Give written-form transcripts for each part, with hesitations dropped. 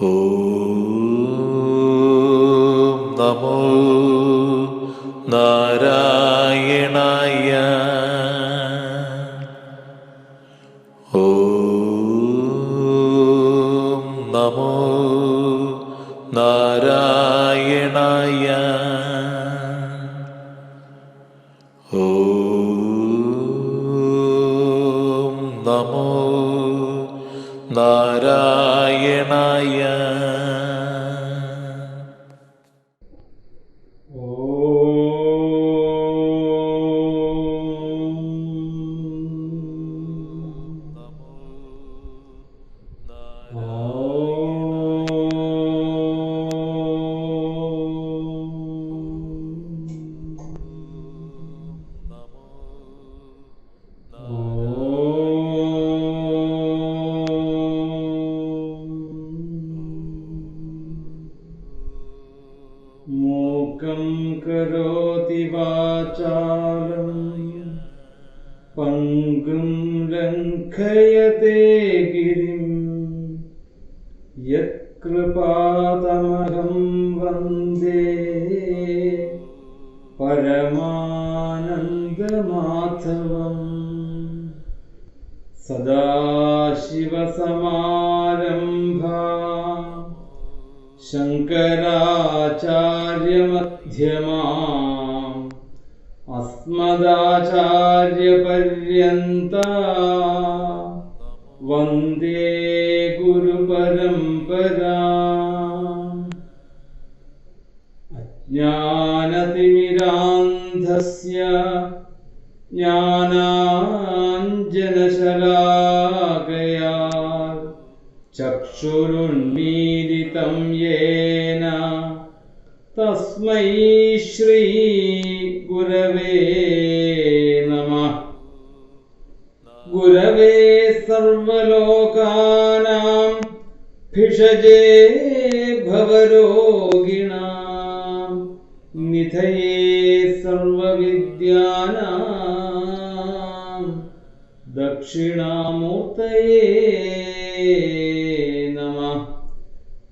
ഓം നമോ നാരായണായ. ഓം നമോ നാരായണായ. ഓം നമോ നാരായണായ. മൂകം കരോതി വാചാലം പങ്കും ലംഘയതേ ഗിരിം യത്കൃപാതമഹം വന്ദേ പരമാനന്ദമാധവം. സദാശിവസമാരംഭാം ശങ്കരാചാര്യമധ്യമാം അസ്മദാചാര്യപര്യന്താം വന്ദേ ഗുരുപരമ്പരാം. അജ്ഞാനതിമിരാന്ധസ്യ ജ്ഞാനാഞ്ജനശലാകയാ ചക്ഷുരുന്മീലിതം യേന തസ്മൈ ശ്രീ ഗുരവേ നമഃ. ഗുരവേ സർവലോകാനാം ഭിഷജേ ഭവരോഗിണാം നിധയേ സർവവിദ്യാനാം ദക്ഷിണാമൂർത്തയേ നമഃ.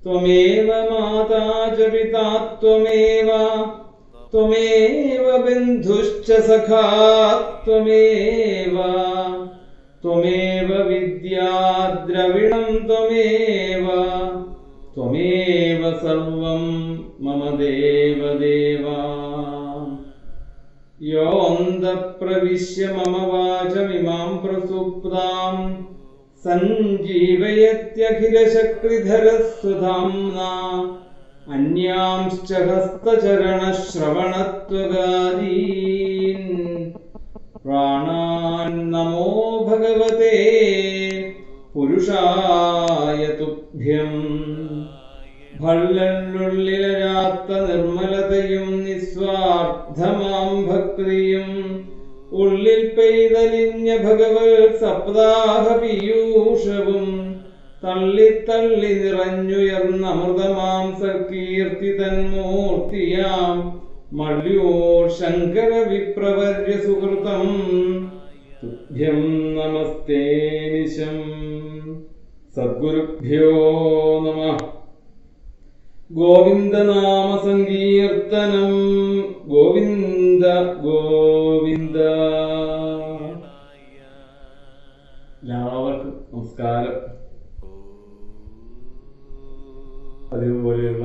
ത്വമേവ മാതാ ച പിതാ ത്വമേവ ത്വമേവ ബന്ധുശ്ച സഖാ ത്വമേവ ത്വമേവ വിദ്യാ ദ്രവിണം ത്വമേവ ത്വമേവ സർവം മമ ദേവദേവ. യോऽന്തഃപ്രവിശ്യ മമ വാചമിമാം പ്രസുപ്താം സഞ്ജീവയത്യഖിലശക്തിധരസ്വധാംനാ അന്യാംശ്ച ഹസ്തചരണശ്രവണത്വഗാദീൻ പ്രാണാൻ നമോ ഭഗവതേ പുരുഷായ തുഭ്യം. ഭള്ളനുള്ളിലരാത്ത നിർമ്മലതയും നിസ്വാർത്ഥമാം ഭക്തിയും ഉള്ളിൽ പെയ്തലിഞ്ഞ ഭഗവത് സപ്താഹ പീയൂഷവും തള്ളിത്തള്ളി നിറഞ്ഞുയർന്ന അമൃതമാം സൽകീർത്തി തന്മൂർത്തിയാം മള്ളിയോർ ശങ്കര വിപ്രവർയ സുഹൃതം തുഭ്യം നമസ്തേ നിശം. സദ്ഗുരുഭ്യോ നമഃ. ഗോവിന്ദനാമ സങ്കീർത്തനം. ഗോവിന്ദ ഗോവിന്ദ. എല്ലാവർക്കും നമസ്കാരം. അതുപോലെയുള്ള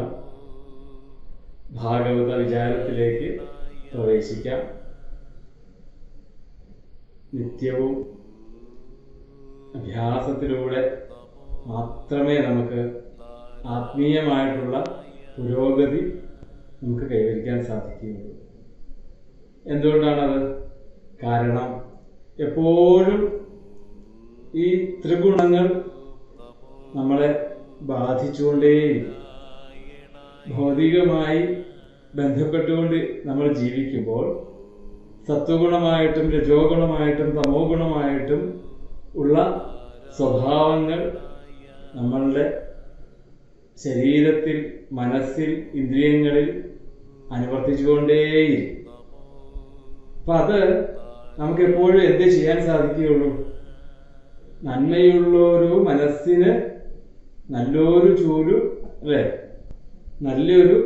ഭാഗവത വിചാരത്തിലേക്ക് പ്രവേശിക്കാം. നിത്യവും അഭ്യാസത്തിലൂടെ മാത്രമേ നമുക്ക് ആത്മീയമായിട്ടുള്ള പുരോഗതി നമുക്ക് കൈവരിക്കാൻ സാധിക്കുകയുള്ളൂ. എന്തുകൊണ്ടാണത്? കാരണം എപ്പോഴും ഈ ത്രിഗുണങ്ങൾ നമ്മളെ ബാധിച്ചുകൊണ്ടേയിരിക്കും. ഭൗതികമായി ബന്ധപ്പെട്ടുകൊണ്ട് നമ്മൾ ജീവിക്കുമ്പോൾ സത്വഗുണമായിട്ടും രജോ ഗുണമായിട്ടും തമോ ഗുണമായിട്ടും ഉള്ള സ്വഭാവങ്ങൾ നമ്മളുടെ ശരീരത്തിൽ, മനസ്സിൽ, ഇന്ദ്രിയങ്ങളിൽ അനുവർത്തിച്ചുകൊണ്ടേയിരിക്കും. അപ്പം അത് നമുക്ക് എപ്പോഴും എന്ത് ചെയ്യാൻ സാധിക്കുകയുള്ളൂ? നന്മയുള്ള ഒരു മനസ്സിന് നല്ലൊരു ചൂല് അല്ലേ, നല്ലൊരു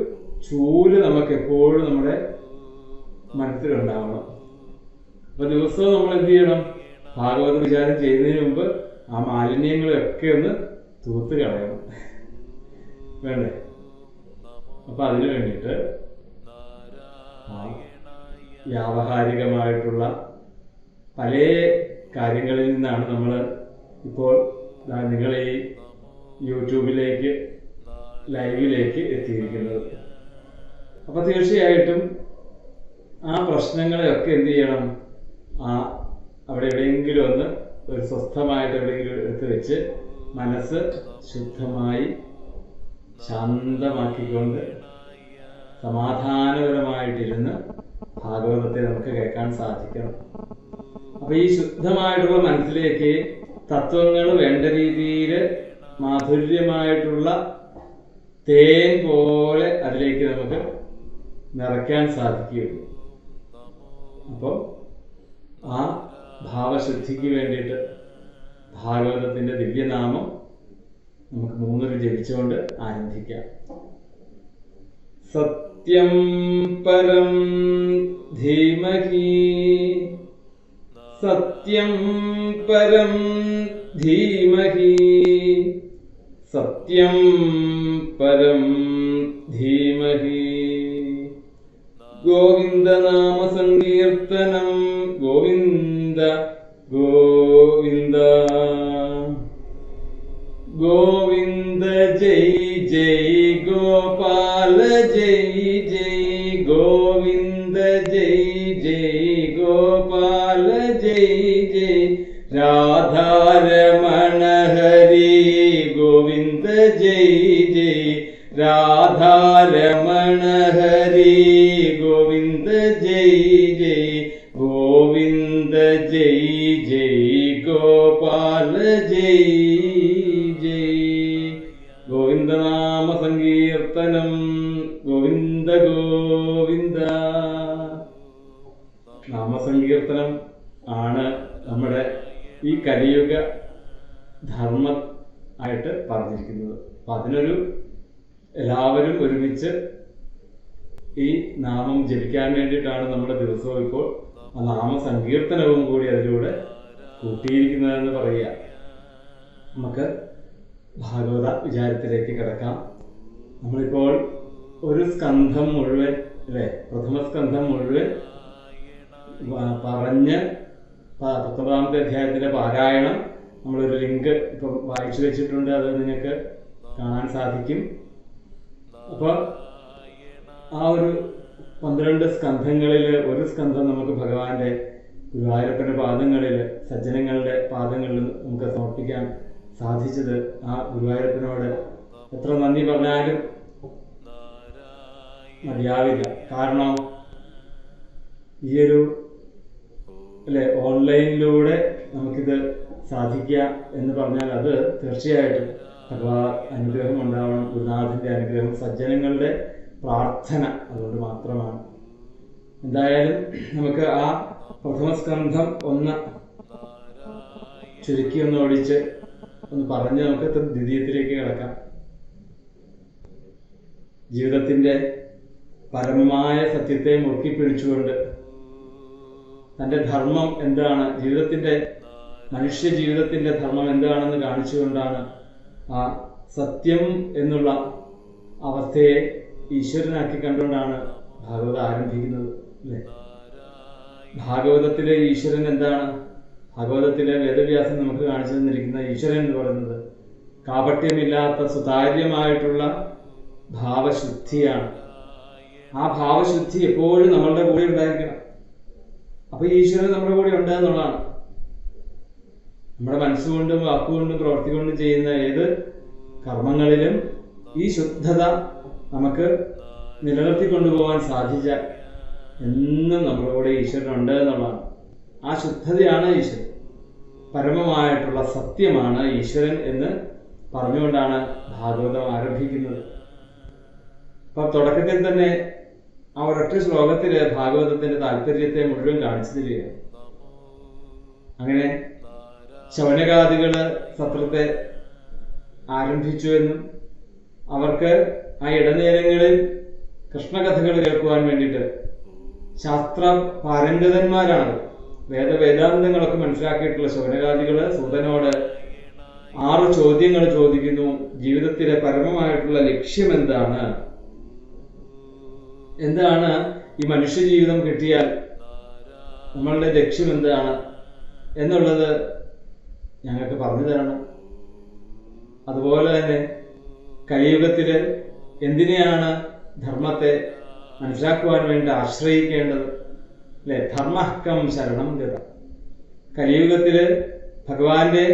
ചൂല് നമുക്ക് എപ്പോഴും നമ്മുടെ മനസ്സിലുണ്ടാവണം. അപ്പൊ ദിവസവും നമ്മൾ എന്ത് ചെയ്യണം? ഭാഗവത വിചാരം ചെയ്യുന്നതിന് മുമ്പ് ആ മാലിന്യങ്ങളെയൊക്കെ ഒന്ന് തൂത്ത് കളയണം, വേണ്ടേ? അപ്പൊ അതിനു വേണ്ടിയിട്ട് വ്യാവഹാരികമായിട്ടുള്ള പല കാര്യങ്ങളിൽ നിന്നാണ് നമ്മൾ ഇപ്പോൾ നിങ്ങൾ ഈ യൂട്യൂബിലേക്ക് ലൈവിലേക്ക് എത്തിയിരിക്കുന്നത്. അപ്പൊ തീർച്ചയായിട്ടും ആ പ്രശ്നങ്ങളെയൊക്കെ എന്ത് ചെയ്യണം? അവിടെ എവിടെയെങ്കിലും ഒന്ന് ഒരു സ്വസ്ഥമായിട്ട് എവിടെയെങ്കിലും എടുത്ത് വെച്ച് മനസ്സ് ശുദ്ധമായി ശാന്തമാക്കിക്കൊണ്ട് സമാധാനപരമായിട്ടിരുന്ന് ഭാഗവതത്തെ നമുക്ക് കേൾക്കാൻ സാധിക്കണം. അപ്പൊ ഈ ശുദ്ധമായിട്ടുള്ള മനസ്സിലേക്ക് തത്വങ്ങൾ വേണ്ട രീതിയിൽ മാധുര്യമായിട്ടുള്ള തേൻ പോലെ അതിലേക്ക് നമുക്ക് നിറയ്ക്കാൻ സാധിക്കുകയുള്ളൂ. അപ്പോൾ ആ ഭാവശുദ്ധിക്ക് വേണ്ടിയിട്ട് ഭാഗവതത്തിന്റെ ദിവ്യനാമം നമുക്ക് 3 ജപിച്ചുകൊണ്ട് ആരംഭിക്കാം. സത്യം പരം ധീമഹി, സത്യം പരം ധീമഹി, സത്യം പരം ധീമഹി. ഗോവിന്ദ നാമ സങ്കീർത്തനം, ഗോവിന്ദ ഗോവിന്ദ. ഗോവിന്ദ ജയ് ജയ് ഗോപാല ജയ് ജയ്, ഗോവിന്ദ ജയ് ജയ് ഗോപാല ജയ് ജയ്. രാധാരമണ ഹരി ഗോവിന്ദ ജയ് ജയ്, രാധാരമണ ഹരി ഗോവിന്ദ ജയ് ജയ്, ഗോവിന്ദ ജയ് ജയ് ഗോപാല ജയ് ജയ്. ഗോവിന്ദനാമ സങ്കീർത്തനം, ഗോവിന്ദ ഗോവിന്ദ. നാമസങ്കീർത്തനം ആണ് നമ്മുടെ ഈ കലിയുഗ ധർമ്മ ആയിട്ട് പറഞ്ഞിരിക്കുന്നത്. അപ്പൊ അതിനൊരു എല്ലാവരും ഒരുമിച്ച് ഈ നാമം ജപിക്കാൻ വേണ്ടിയിട്ടാണ് നമ്മുടെ ദിവസവും ഇപ്പോൾ ആ നാമസങ്കീർത്തനവും കൂടി അതിലൂടെ കൂട്ടിയിരിക്കുന്നതെന്ന് പറയുക. നമുക്ക് ഭാഗവത വിചാരത്തിലേക്ക് കിടക്കാം. നമ്മളിപ്പോൾ ഒരു സ്കന്ധം മുഴുവൻ അല്ലെ, പ്രഥമ സ്കന്ധം മുഴുവൻ പറഞ്ഞ് 19ാമത്തെ അധ്യായത്തിന്റെ പാരായണം നമ്മളൊരു ലിങ്ക് ഇപ്പം വായിച്ചു വെച്ചിട്ടുണ്ട്, അത് നിങ്ങൾക്ക് കാണാൻ സാധിക്കും. അപ്പോൾ ആ ഒരു 12 സ്കന്ധങ്ങളിൽ ഒരു സ്കന്ധം നമുക്ക് ഭഗവാന്റെ ഗുരുവായൂരപ്പന്റെ പാദങ്ങളിൽ, സജ്ജനങ്ങളുടെ പാദങ്ങളിൽ നമുക്ക് സമർപ്പിക്കാൻ സാധിച്ചത് ആ ഗുരുവായൂരപ്പനോട് എത്ര നന്ദി പറഞ്ഞാലും മതിയാവില്ല. കാരണം ഈയൊരു ഓൺലൈനിലൂടെ നമുക്കിത് സാധിക്കുക എന്ന് പറഞ്ഞാൽ അത് തീർച്ചയായിട്ടും ഭഗവാൻ അനുഗ്രഹം ഉണ്ടാവണം, ഗുരുനാഥന്റെ അനുഗ്രഹം, സജ്ജനങ്ങളുടെ പ്രാർത്ഥന, അതുകൊണ്ട് മാത്രമാണ്. എന്തായാലും നമുക്ക് ആ പ്രഥമസ്കന്ധം ഒന്ന് ചുരുക്കി ഒന്ന് ഓടിച്ച് ഒന്ന് പറഞ്ഞ് നമുക്ക് ദ്വിതീയത്തിലേക്ക് കിടക്കാം. ജീവിതത്തിന്റെ പരമമായ സത്യത്തെ മുറുക്കി പിടിച്ചുകൊണ്ട് തന്റെ ധർമ്മം എന്താണ്, ജീവിതത്തിന്റെ മനുഷ്യ ജീവിതത്തിന്റെ ധർമ്മം എന്താണെന്ന് കാണിച്ചുകൊണ്ടാണ് ആ സത്യം എന്നുള്ള അവസ്ഥയെ ഈശ്വരനാക്കി കണ്ടുകൊണ്ടാണ് ഭാഗവതം ആരംഭിക്കുന്നത് അല്ലെ. ഭാഗവതത്തിലെ ഈശ്വരൻ എന്താണ്? ഭാഗവതത്തിലെ വേദവ്യാസൻ നമുക്ക് കാണിച്ചു തന്നിരിക്കുന്ന ഈശ്വരൻ എന്ന് പറയുന്നത് കാപട്യമില്ലാത്ത സുതാര്യമായിട്ടുള്ള ഭാവശുദ്ധിയാണ്. ആ ഭാവശുദ്ധി എപ്പോഴും നമ്മളുടെ കൂടെ ഉണ്ടായിരിക്കണം. അപ്പൊ ഈശ്വരൻ നമ്മുടെ കൂടെ ഉണ്ട് എന്നുള്ളതാണ്. നമ്മുടെ മനസ്സുകൊണ്ടും വാക്കുകൊണ്ടും പ്രവൃത്തി കൊണ്ടും ചെയ്യുന്ന ഏത് കർമ്മങ്ങളിലും ഈ ശുദ്ധത നമുക്ക് നിലനിർത്തിക്കൊണ്ടുപോകാൻ സാധിച്ചാൽ എന്നും നമ്മുടെ കൂടെ ഈശ്വരൻ ഉണ്ട് എന്നുള്ളതാണ്. ആ ശുദ്ധതയാണ് ഈശ്വരൻ, പരമമായിട്ടുള്ള സത്യമാണ് ഈശ്വരൻ എന്ന് പറഞ്ഞുകൊണ്ടാണ് ഭാഗവതം ആരംഭിക്കുന്നത്. അപ്പൊ തുടക്കത്തിൽ തന്നെ ആ ഒരൊറ്റ ശ്ലോകത്തില് ഭാഗവതത്തിന്റെ താല്പര്യത്തെ മുഴുവൻ കാണിച്ചു തരികയാണ്. അങ്ങനെ ശൗനകാദികള് സത്രത്തെ ആരംഭിച്ചു എന്നും അവർക്ക് ആ ഇടനേരങ്ങളിൽ കൃഷ്ണകഥകൾ കേൾക്കുവാൻ വേണ്ടിയിട്ട് ശാസ്ത്ര പാരംഗതന്മാരാണ്. വേദാന്തങ്ങളൊക്കെ മനസ്സിലാക്കിയിട്ടുള്ള ശൗനകാദികള് സൂതനോട് 6 ചോദ്യങ്ങൾ ചോദിക്കുന്നു. ജീവിതത്തിലെ പരമമായിട്ടുള്ള ലക്ഷ്യം എന്താണ്? എന്താണ് ഈ മനുഷ്യ ജീവിതം കിട്ടിയാൽ നമ്മളുടെ ലക്ഷ്യം എന്താണ് എന്നുള്ളത് ഞങ്ങൾക്ക് പറഞ്ഞു തരണം. അതുപോലെ തന്നെ കലിയുഗത്തില് എന്തിനെയാണ് ധർമ്മത്തെ മനസ്സിലാക്കുവാൻ വേണ്ടി ആശ്രയിക്കേണ്ടത്? അല്ലെ, ധർമ്മഹക്കം ശരണം ഗത. കലിയുഗത്തില് ഭഗവാന്റെ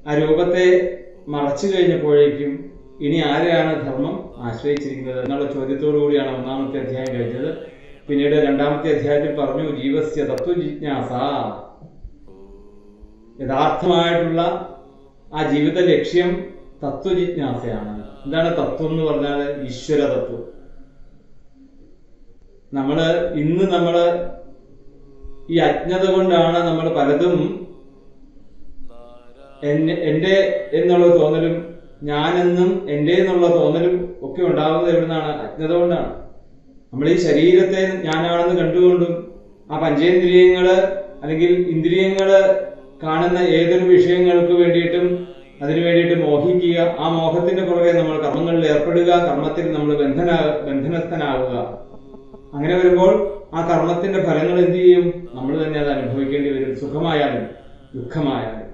ആ രൂപത്തെ മറച്ചു കഴിഞ്ഞപ്പോഴേക്കും ഇനി ആരെയാണ് ധർമ്മം ആശ്രയിച്ചിരിക്കുന്നത് എന്നുള്ള ചോദ്യത്തോടു കൂടിയാണ് 1-ാമത്തെ അധ്യായം കഴിഞ്ഞത്. പിന്നീട് 2-ാമത്തെ അധ്യായത്തിൽ പറഞ്ഞു ജീവസ്യ തത്വജിജ്ഞാസ. യഥാർത്ഥമായിട്ടുള്ള ആ ജീവിത ലക്ഷ്യം തത്വജിജ്ഞാസയാണ്. എന്താണ് തത്വം എന്ന് പറഞ്ഞാൽ? ഈശ്വര തത്വം. ഇന്ന് ഈ അജ്ഞത കൊണ്ടാണ് നമ്മൾ പലതും എന്റെ എന്നുള്ള തോന്നലും ഞാനെന്നും എന്റെ എന്നുള്ള തോന്നലും ഒക്കെ ഉണ്ടാകുന്നത് എവിടുന്നാണ്? അജ്ഞത കൊണ്ടാണ്. നമ്മൾ ഈ ശരീരത്തെ ഞാനാണെന്ന് കണ്ടുകൊണ്ടും ആ പഞ്ചേന്ദ്രിയങ്ങള് അല്ലെങ്കിൽ ഇന്ദ്രിയങ്ങള് കാണുന്ന ഏതൊരു വിഷയങ്ങൾക്ക് വേണ്ടിയിട്ടും അതിനു വേണ്ടിയിട്ട് മോഹിക്കുക, ആ മോഹത്തിന്റെ പുറകെ നമ്മൾ കർമ്മങ്ങളിൽ ഏർപ്പെടുക, കർമ്മത്തിൽ നമ്മൾ ബന്ധനസ്ഥനാവുക. അങ്ങനെ വരുമ്പോൾ ആ കർമ്മത്തിന്റെ ഫലങ്ങൾ എന്ത് ചെയ്യും? നമ്മൾ തന്നെ അത് അനുഭവിക്കേണ്ടി വരും, സുഖമായാലും ദുഃഖമായാലും.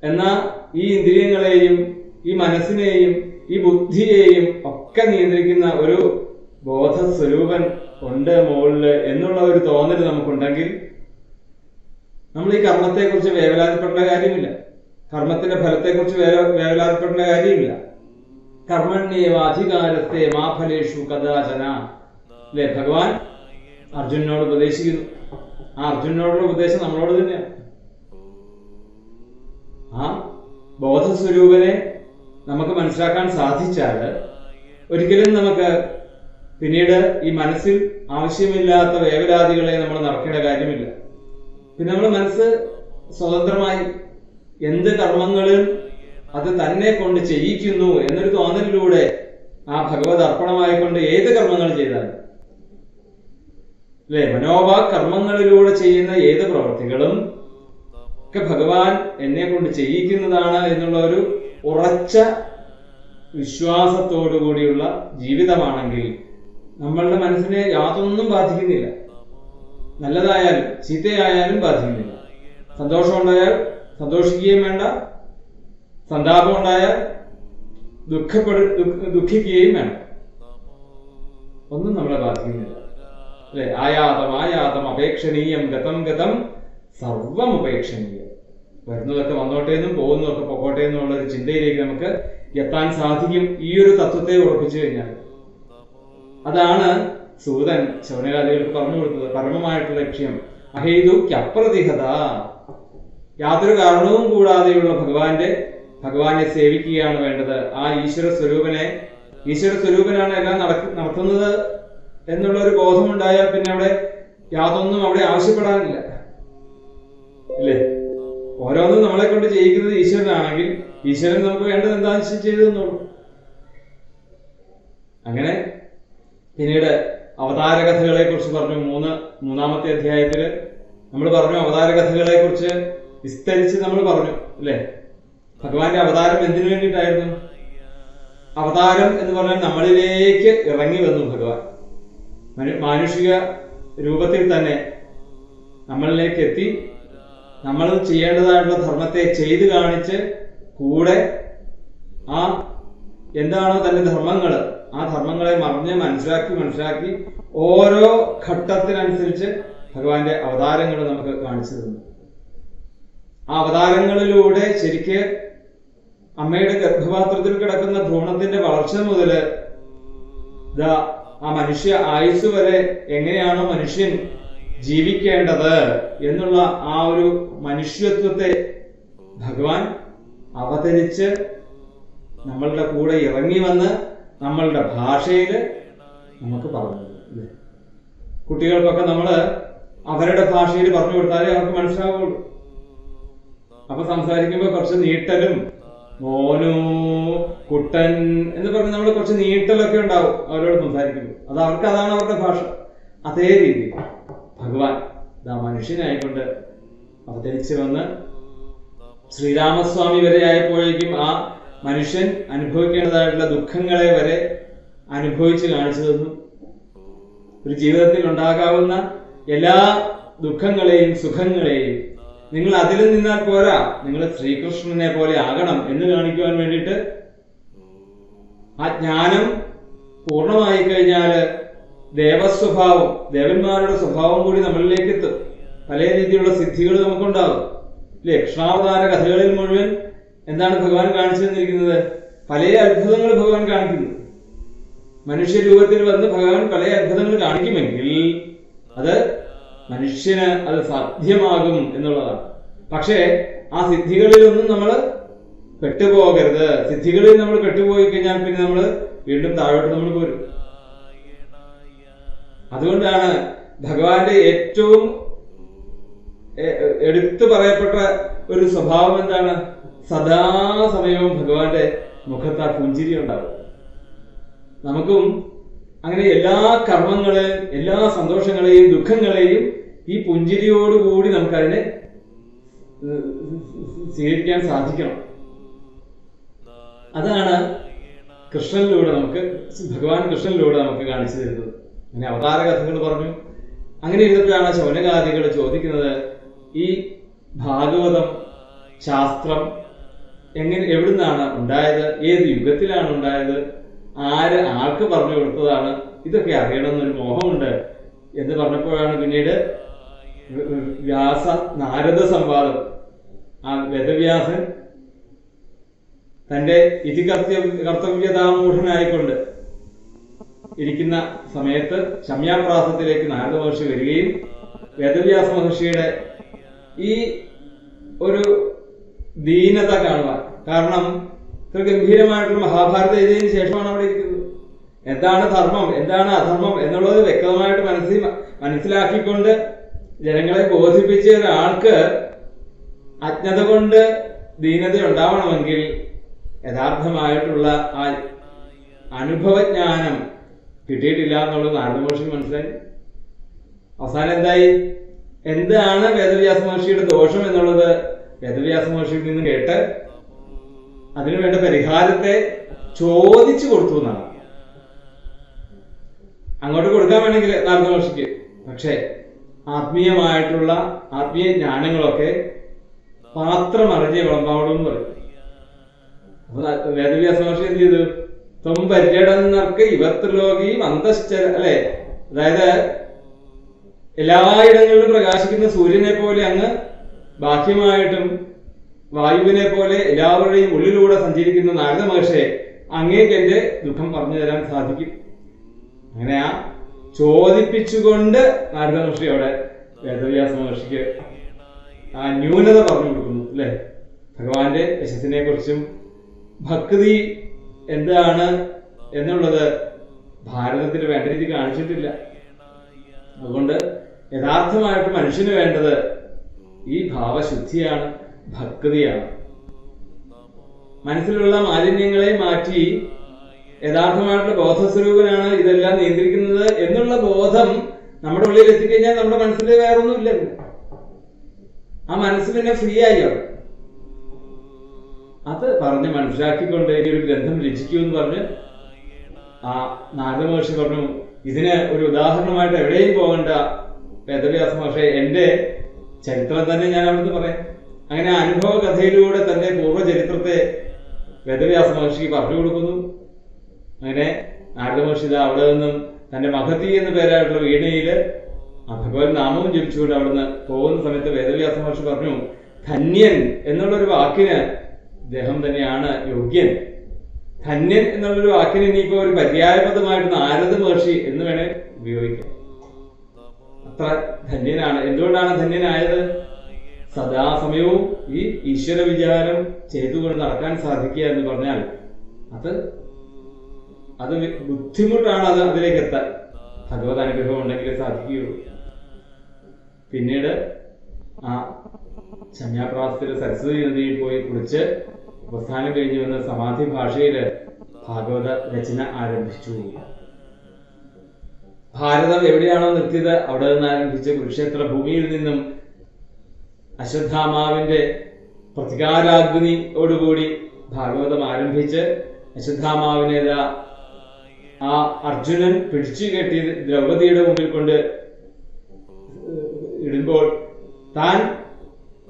എന്നാൽ ഈ ഇന്ദ്രിയങ്ങളെയും ഈ മനസ്സിനെയും ഈ ബുദ്ധിയെയും ഒക്കെ നിയന്ത്രിക്കുന്ന ഒരു ബോധസ്വരൂപൻ ഉണ്ട് മുകളില് എന്നുള്ള ഒരു തോന്നൽ നമുക്കുണ്ടെങ്കിൽ നമ്മൾ ഈ കർമ്മത്തെക്കുറിച്ച് വേവലാതിപ്പെടേണ്ട കാര്യമില്ല, കർമ്മത്തിന്റെ ഫലത്തെക്കുറിച്ച് വേവലാതിപ്പെടേണ്ട കാര്യമില്ല. കർമ്മണ്യേവാധികാരത്തെ മാ ഫലേഷു കഥാചന. അല്ലെ, ഭഗവാൻ അർജുനനോട് ഉപദേശിക്കുന്നു. ആ അർജുനനോടുള്ള ഉപദേശം നമ്മളോട് തന്നെയാണ്. ആ ബോധസ്വരൂപനെ നമുക്ക് മനസ്സിലാക്കാൻ സാധിച്ചാൽ ഒരിക്കലും നമുക്ക് പിന്നീട് ഈ മനസ്സിൽ ആവശ്യമില്ലാത്ത വേവലാതികളെ നമ്മൾ നടക്കേണ്ട കാര്യമില്ല. പിന്നെ നമ്മൾ മനസ്സ് സ്വതന്ത്രമായി എന്ത് കർമ്മങ്ങളും അത് തന്നെ കൊണ്ട് ചെയ്യിക്കുന്നു എന്നൊരു തോന്നലിലൂടെ ആ ഭഗവത് അർപ്പണമായിക്കൊണ്ട് ഏത് കർമ്മങ്ങൾ ചെയ്താലും, അല്ലെ, മനോഭാ കർമ്മങ്ങളിലൂടെ ചെയ്യുന്ന ഏത് പ്രവൃത്തികളും ഒക്കെ ഭഗവാൻ എന്നെ കൊണ്ട് ചെയ്യിക്കുന്നതാണ് എന്നുള്ള ഒരു ഉറച്ച വിശ്വാസത്തോടു കൂടിയുള്ള ജീവിതമാണെങ്കിൽ നമ്മളുടെ മനസ്സിനെ യാതൊന്നും ബാധിക്കുന്നില്ല. നല്ലതായാലും ചീത്തയായാലും ബാധിക്കുന്നില്ല. സന്തോഷം ഉണ്ടായാൽ സന്തോഷിക്കുകയും വേണ്ട, സന്താപം ഉണ്ടായാൽ ദുഃഖിക്കുകയും വേണ്ട. ഒന്നും നമ്മളെ ബാധിക്കുന്നില്ല. അല്ലെ, ആയാതം അപേക്ഷണീയം ഗതം ഗതം സർവം ഉപേക്ഷണീയം. വരുന്നതൊക്കെ വന്നോട്ടേന്നും പോകുന്നതൊക്കെ പൊക്കോട്ടെ എന്നുള്ള ഒരു ചിന്തയിലേക്ക് നമുക്ക് എത്താൻ സാധിക്കും ഈ ഒരു തത്വത്തെ ഉറപ്പിച്ചു കഴിഞ്ഞാൽ. അതാണ് സൂതൻ ശൗനകാദികൾക്ക് പറഞ്ഞു കൊടുത്തത്. പരമമായിട്ടുള്ള ലക്ഷ്യം അഹേതുക്യപ്രതിഹത. യാതൊരു കാരണവും കൂടാതെയുള്ള ഭഗവാനെ സേവിക്കുകയാണ് വേണ്ടത്. ആ ഈശ്വര സ്വരൂപനാണ് എല്ലാം നടത്തുന്നത് എന്നുള്ള ഒരു ബോധമുണ്ടായാൽ പിന്നെ യാതൊന്നും അവിടെ ആവശ്യപ്പെടാനില്ല. ഇല്ലേ, ഓരോന്നും നമ്മളെ കൊണ്ട് ചെയ്യിക്കുന്നത് ഈശ്വരനാണെങ്കിൽ ഈശ്വരൻ നമുക്ക് വേണ്ടത് എന്താണെന്ന് ചെയ്തു തന്നോളൂ. അങ്ങനെ പിന്നീട് അവതാര കഥകളെ കുറിച്ച് പറഞ്ഞു. 3-ാമത്തെ അധ്യായത്തില് നമ്മൾ പറഞ്ഞു അവതാര കഥകളെ കുറിച്ച് വിസ്തരിച്ച് നമ്മൾ പറഞ്ഞു. അല്ലെ, ഭഗവാന്റെ അവതാരം എന്തിനു വേണ്ടിയിട്ടായിരുന്നു? അവതാരം എന്ന് പറഞ്ഞാൽ നമ്മളിലേക്ക് ഇറങ്ങി വന്നു ഭഗവാൻ. മാനുഷിക രൂപത്തിൽ തന്നെ നമ്മളിലേക്ക് എത്തി നമ്മൾ ചെയ്യേണ്ടതായിട്ടുള്ള ധർമ്മത്തെ ചെയ്തു കാണിച്ച് കൂടെ എന്താണോ തന്റെ ധർമ്മങ്ങൾ ആ ധർമ്മങ്ങളെ മനസ്സിലാക്കി ഓരോ ഘട്ടത്തിനനുസരിച്ച് ഭഗവാന്റെ അവതാരങ്ങൾ നമുക്ക് കാണിച്ചു തന്നു. ആ അവതാരങ്ങളിലൂടെ ശരിക്ക് അമ്മയുടെ ഗർഭപാത്രത്തിൽ കിടക്കുന്ന ഭ്രൂണത്തിന്റെ വളർച്ച മുതല് ആ മനുഷ്യ ആയുസ് വരെ എങ്ങനെയാണോ മനുഷ്യൻ ജീവിക്കേണ്ടത് എന്നുള്ള ആ ഒരു മനുഷ്യത്വത്തെ ഭഗവാൻ അവതരിച്ച് നമ്മളുടെ കൂടെ ഇറങ്ങി വന്ന് നമ്മളുടെ ഭാഷയിൽ നമുക്ക് പറഞ്ഞു. കുട്ടികൾക്കൊക്കെ നമ്മള് അവരുടെ ഭാഷയിൽ പറഞ്ഞു കൊടുത്താലേ അവർക്ക് മനസ്സിലാവുള്ളൂ. അപ്പൊ സംസാരിക്കുമ്പോൾ കുറച്ച് നീട്ടലും മോനു, കുട്ടൻ എന്ന് പറഞ്ഞ് നമ്മൾ കുറച്ച് നീട്ടലൊക്കെ ഉണ്ടാവും അവരോട് സംസാരിക്കുമ്പോൾ. അതാണ് അവരുടെ ഭാഷ. അതേ രീതി ഭഗവാൻ മനുഷ്യനായിക്കൊണ്ട് അവതരിച്ച് വന്ന് ശ്രീരാമസ്വാമി വരെ ആയപ്പോഴേക്കും ആ മനുഷ്യൻ അനുഭവിക്കേണ്ടതായിട്ടുള്ള ദുഃഖങ്ങളെ വരെ അനുഭവിച്ച് കാണിച്ചു തന്നു. ഒരു ജീവിതത്തിൽ ഉണ്ടാകാവുന്ന എല്ലാ ദുഃഖങ്ങളെയും സുഖങ്ങളെയും നിങ്ങൾ അതിൽ നിന്നാൽ പോരാ, നിങ്ങൾ ശ്രീകൃഷ്ണനെ പോലെ ആകണം എന്ന് കാണിക്കുവാൻ വേണ്ടിയിട്ട് ആ ജ്ഞാനം പൂർണ്ണമായി കഴിഞ്ഞാൽ ദേവസ്വഭാവം, ദേവന്മാരുടെ സ്വഭാവം കൂടി നമ്മളിലേക്ക് എത്തും. പല രീതിയിലുള്ള സിദ്ധികൾ നമുക്കുണ്ടാകും. കൃഷ്ണാവതാര കഥകളിൽ മുഴുവൻ എന്താണ് ഭഗവാൻ കാണിച്ചു തന്നിരിക്കുന്നത്? പല അത്ഭുതങ്ങൾ ഭഗവാൻ കാണിക്കുന്നു. മനുഷ്യരൂപത്തിൽ വന്ന് ഭഗവാൻ പല അത്ഭുതങ്ങൾ കാണിക്കുമെങ്കിൽ അത് മനുഷ്യന് അത് സാധ്യമാകും എന്നുള്ളതാണ്. പക്ഷേ ആ സിദ്ധികളിലൊന്നും നമ്മൾ പെട്ടുപോകരുത്. സിദ്ധികളിൽ നമ്മൾ പെട്ടുപോയി കഴിഞ്ഞാൽ പിന്നെ നമ്മൾ വീണ്ടും താഴോട്ട് നമ്മൾ പോരും. അതുകൊണ്ടാണ് ഭഗവാന്റെ ഏറ്റവും എടുത്തു പറയപ്പെട്ട ഒരു സ്വഭാവം എന്താണ്? സദാസമയവും ഭഗവാന്റെ മുഖത്ത് ആ പുഞ്ചിരി ഉണ്ടാവും. നമുക്കും അങ്ങനെ എല്ലാ കർമ്മങ്ങളെയും എല്ലാ സന്തോഷങ്ങളെയും ദുഃഖങ്ങളെയും ഈ പുഞ്ചിരിയോടുകൂടി നമുക്കതിനെ സ്വീകരിക്കാൻ സാധിക്കണം. അതാണ് കൃഷ്ണനിലൂടെ ഭഗവാൻ കൃഷ്ണനിലൂടെ നമുക്ക് കാണിച്ചു തരുന്നത്. അങ്ങനെ അവതാര കഥകൾ പറഞ്ഞു. അങ്ങനെ ഇരുന്നപ്പോഴാണ് ശൗനകാദികൾ ചോദിക്കുന്നത്, ഈ ഭാഗവതം ശാസ്ത്രം എവിടുന്നാണ് ഉണ്ടായത്? ഏത് യുഗത്തിലാണ് ഉണ്ടായത്? ആർക്ക് പറഞ്ഞു കൊടുത്തതാണ്? ഇതൊക്കെ അറിയണമെന്നൊരു മോഹമുണ്ട് എന്ന് പറഞ്ഞപ്പോഴാണ് പിന്നീട് നാരദ സംവാദം. ആ വേദവ്യാസൻ തന്റെ കർത്തവ്യതാമൂഢനായിക്കൊണ്ട് ഇരിക്കുന്ന സമയത്ത് ശമ്യാപ്രാസത്തിലേക്ക് നാരദ മഹർഷി വരികയും വേദവ്യാസ മഹർഷിയുടെ ഈ ഒരു ദീനത കാണുവാൻ, കാരണം ഇത്ര ഗംഭീരമായിട്ടുള്ള മഹാഭാരത എഴുതിയതിനു ശേഷമാണ് അവിടെ ഇരിക്കുന്നത്. എന്താണ് ധർമ്മം, എന്താണ് അധർമ്മം എന്നുള്ളത് വ്യക്തമായിട്ട് മനസ്സിലാക്കിക്കൊണ്ട് ജനങ്ങളെ ബോധിപ്പിച്ച ഒരാൾക്ക് അജ്ഞത കൊണ്ട് ദീനത ഉണ്ടാവണമെങ്കിൽ യഥാർത്ഥമായിട്ടുള്ള ആ അനുഭവജ്ഞാനം കിട്ടിയിട്ടില്ല എന്നുള്ളത് നാരദ മഹർഷി മനസ്സിലായി. അവസാനം എന്തായി? എന്താണ് വേദവ്യാസ മഹർഷിയുടെ ദോഷം എന്നുള്ളത് വേദവ്യാസ മഹർഷിയിൽ നിന്ന് കേട്ട് അതിനുവേണ്ട പരിഹാരത്തെ ചോദിച്ചു കൊടുത്തു എന്നാണ്. അങ്ങോട്ട് കൊടുക്കാൻ വേണമെങ്കിൽ നാരദ മഹർഷിക്ക്, പക്ഷെ ആത്മീയമായിട്ടുള്ള ആത്മീയ ജ്ഞാനങ്ങളൊക്കെ പാത്രമറിഞ്ഞ് വിളമ്പാവണമെന്ന് പറയും. അപ്പൊ വേദവ്യാസ മഹർഷി എന്ത് ചെയ്തു? തൊമ്പര്യടന്നർക്ക് ഇവർലോകി അന്തശ്ചര, അല്ലെ? അതായത് എല്ലായിടങ്ങളിലും പ്രകാശിക്കുന്ന സൂര്യനെ പോലെ അങ്ങ് ബാഹ്യമായിട്ടും വായുവിനെ പോലെ എല്ലാവരുടെയും ഉള്ളിലൂടെ സഞ്ചരിക്കുന്ന നാരദ മഹർഷിയെ അങ്ങേക്ക് എന്റെ ദുഃഖം പറഞ്ഞു തരാൻ സാധിക്കും. അങ്ങനെ ആ ചോദിപ്പിച്ചുകൊണ്ട് നാരദ മഹർഷി അവിടെ വേദവ്യാസ മഹർഷിക്ക് ആ ന്യൂനത പറഞ്ഞു കൊടുക്കുന്നു, അല്ലെ? ഭഗവാന്റെ യശസ്സിനെ കുറിച്ചും ഭക്തി എന്താണ് എന്നുള്ളത് ഭാരതത്തിൽ വേണ്ട രീതി കാണിച്ചിട്ടില്ല. അതുകൊണ്ട് യഥാർത്ഥമായിട്ട് മനുഷ്യന് വേണ്ടത് ഈ ഭാവശുദ്ധിയാണ്, ഭക്തിയാണ്. മനസ്സിലുള്ള മാലിന്യങ്ങളെ മാറ്റി യഥാർത്ഥമായിട്ടുള്ള ബോധസ്വരൂപനാണ് ഇതെല്ലാം നിയന്ത്രിക്കുന്നത് എന്നുള്ള ബോധം നമ്മുടെ ഉള്ളിൽ എത്തിക്കഴിഞ്ഞാൽ നമ്മുടെ മനസ്സിൽ വേറൊന്നുമില്ല. ആ മനസ്സ് പിന്നെ ഫ്രീ ആയി. അത് പറഞ്ഞ് മനസ്സിലാക്കിക്കൊണ്ട് ഈ ഒരു ഗ്രന്ഥം രചിക്കൂന്ന് പറഞ്ഞ് ആ നാരദ മഹർഷി പറഞ്ഞു, ഇതിന് ഒരു ഉദാഹരണമായിട്ട് എവിടെയും പോകണ്ട വേദവ്യാസ മഹർഷി, എന്റെ ചരിത്രം തന്നെ ഞാൻ അവിടുന്ന് പറയാം. അങ്ങനെ അനുഭവ കഥയിലൂടെ തന്റെ പൂർവ്വചരിത്രത്തെ വേദവ്യാസ മഹർഷിക്ക് പറഞ്ഞു കൊടുക്കുന്നു. അങ്ങനെ നാരദ മഹർഷി അവിടെ നിന്നും തന്റെ മഹതി എന്ന പേരായിട്ടുള്ള വീണയില് ആ ഭഗവത് നാമവും ജപിച്ചുകൊണ്ട് അവിടുന്ന് പോകുന്ന സമയത്ത് വേദവ്യാസ മഹർഷി പറഞ്ഞു, ധന്യൻ എന്നുള്ളൊരു വാക്കിന് അദ്ദേഹം തന്നെയാണ് യോഗ്യൻ. ധന്യൻ എന്നുള്ളൊരു വാക്കിന് ഇനിയിപ്പോ ഒരു പര്യായപദമായിട്ട് നാരദ മഹർഷി എന്ന് വേണേ ഉപയോഗിക്കാം. അത്ര ധന്യനാണ്. എന്തുകൊണ്ടാണ് ധന്യനായത്? സദാസമയവും ഈ ഈശ്വര വിചാരം ചെയ്തുകൊണ്ട് നടക്കാൻ സാധിക്കുക എന്ന് പറഞ്ഞാൽ അത് ബുദ്ധിമുട്ടാണ്. അതിലേക്ക് എത്താൻ ഭഗവത് അനുഗ്രഹം ഉണ്ടെങ്കിലേ സാധിക്കുകയുള്ളൂ. പിന്നീട് ആ ശമ്യാപ്രാസത്തില് സരസ്വതി നദിയിൽ പോയി കുളിച്ച് അവസാനം കഴിഞ്ഞു വന്ന സമാധി ഭാഷയില് ഭാഗവത രചന ആരംഭിച്ചു. ഭാരതം എവിടെയാണോ നിർത്തിയത് അവിടെ നിന്ന് ആരംഭിച്ച് കുരുക്ഷേത്ര ഭൂമിയിൽ നിന്നും അശ്വത്ഥാമാവിന്റെ പ്രതികാരാഗ്നിയോടുകൂടി ഭാഗവതം ആരംഭിച്ച് അശ്വത്ഥാമാവിനെ ആ അർജുനൻ പിടിച്ചു കെട്ടി ദ്രൗപദിയുടെ മുമ്പിൽ കൊണ്ട് ഇടുമ്പോൾ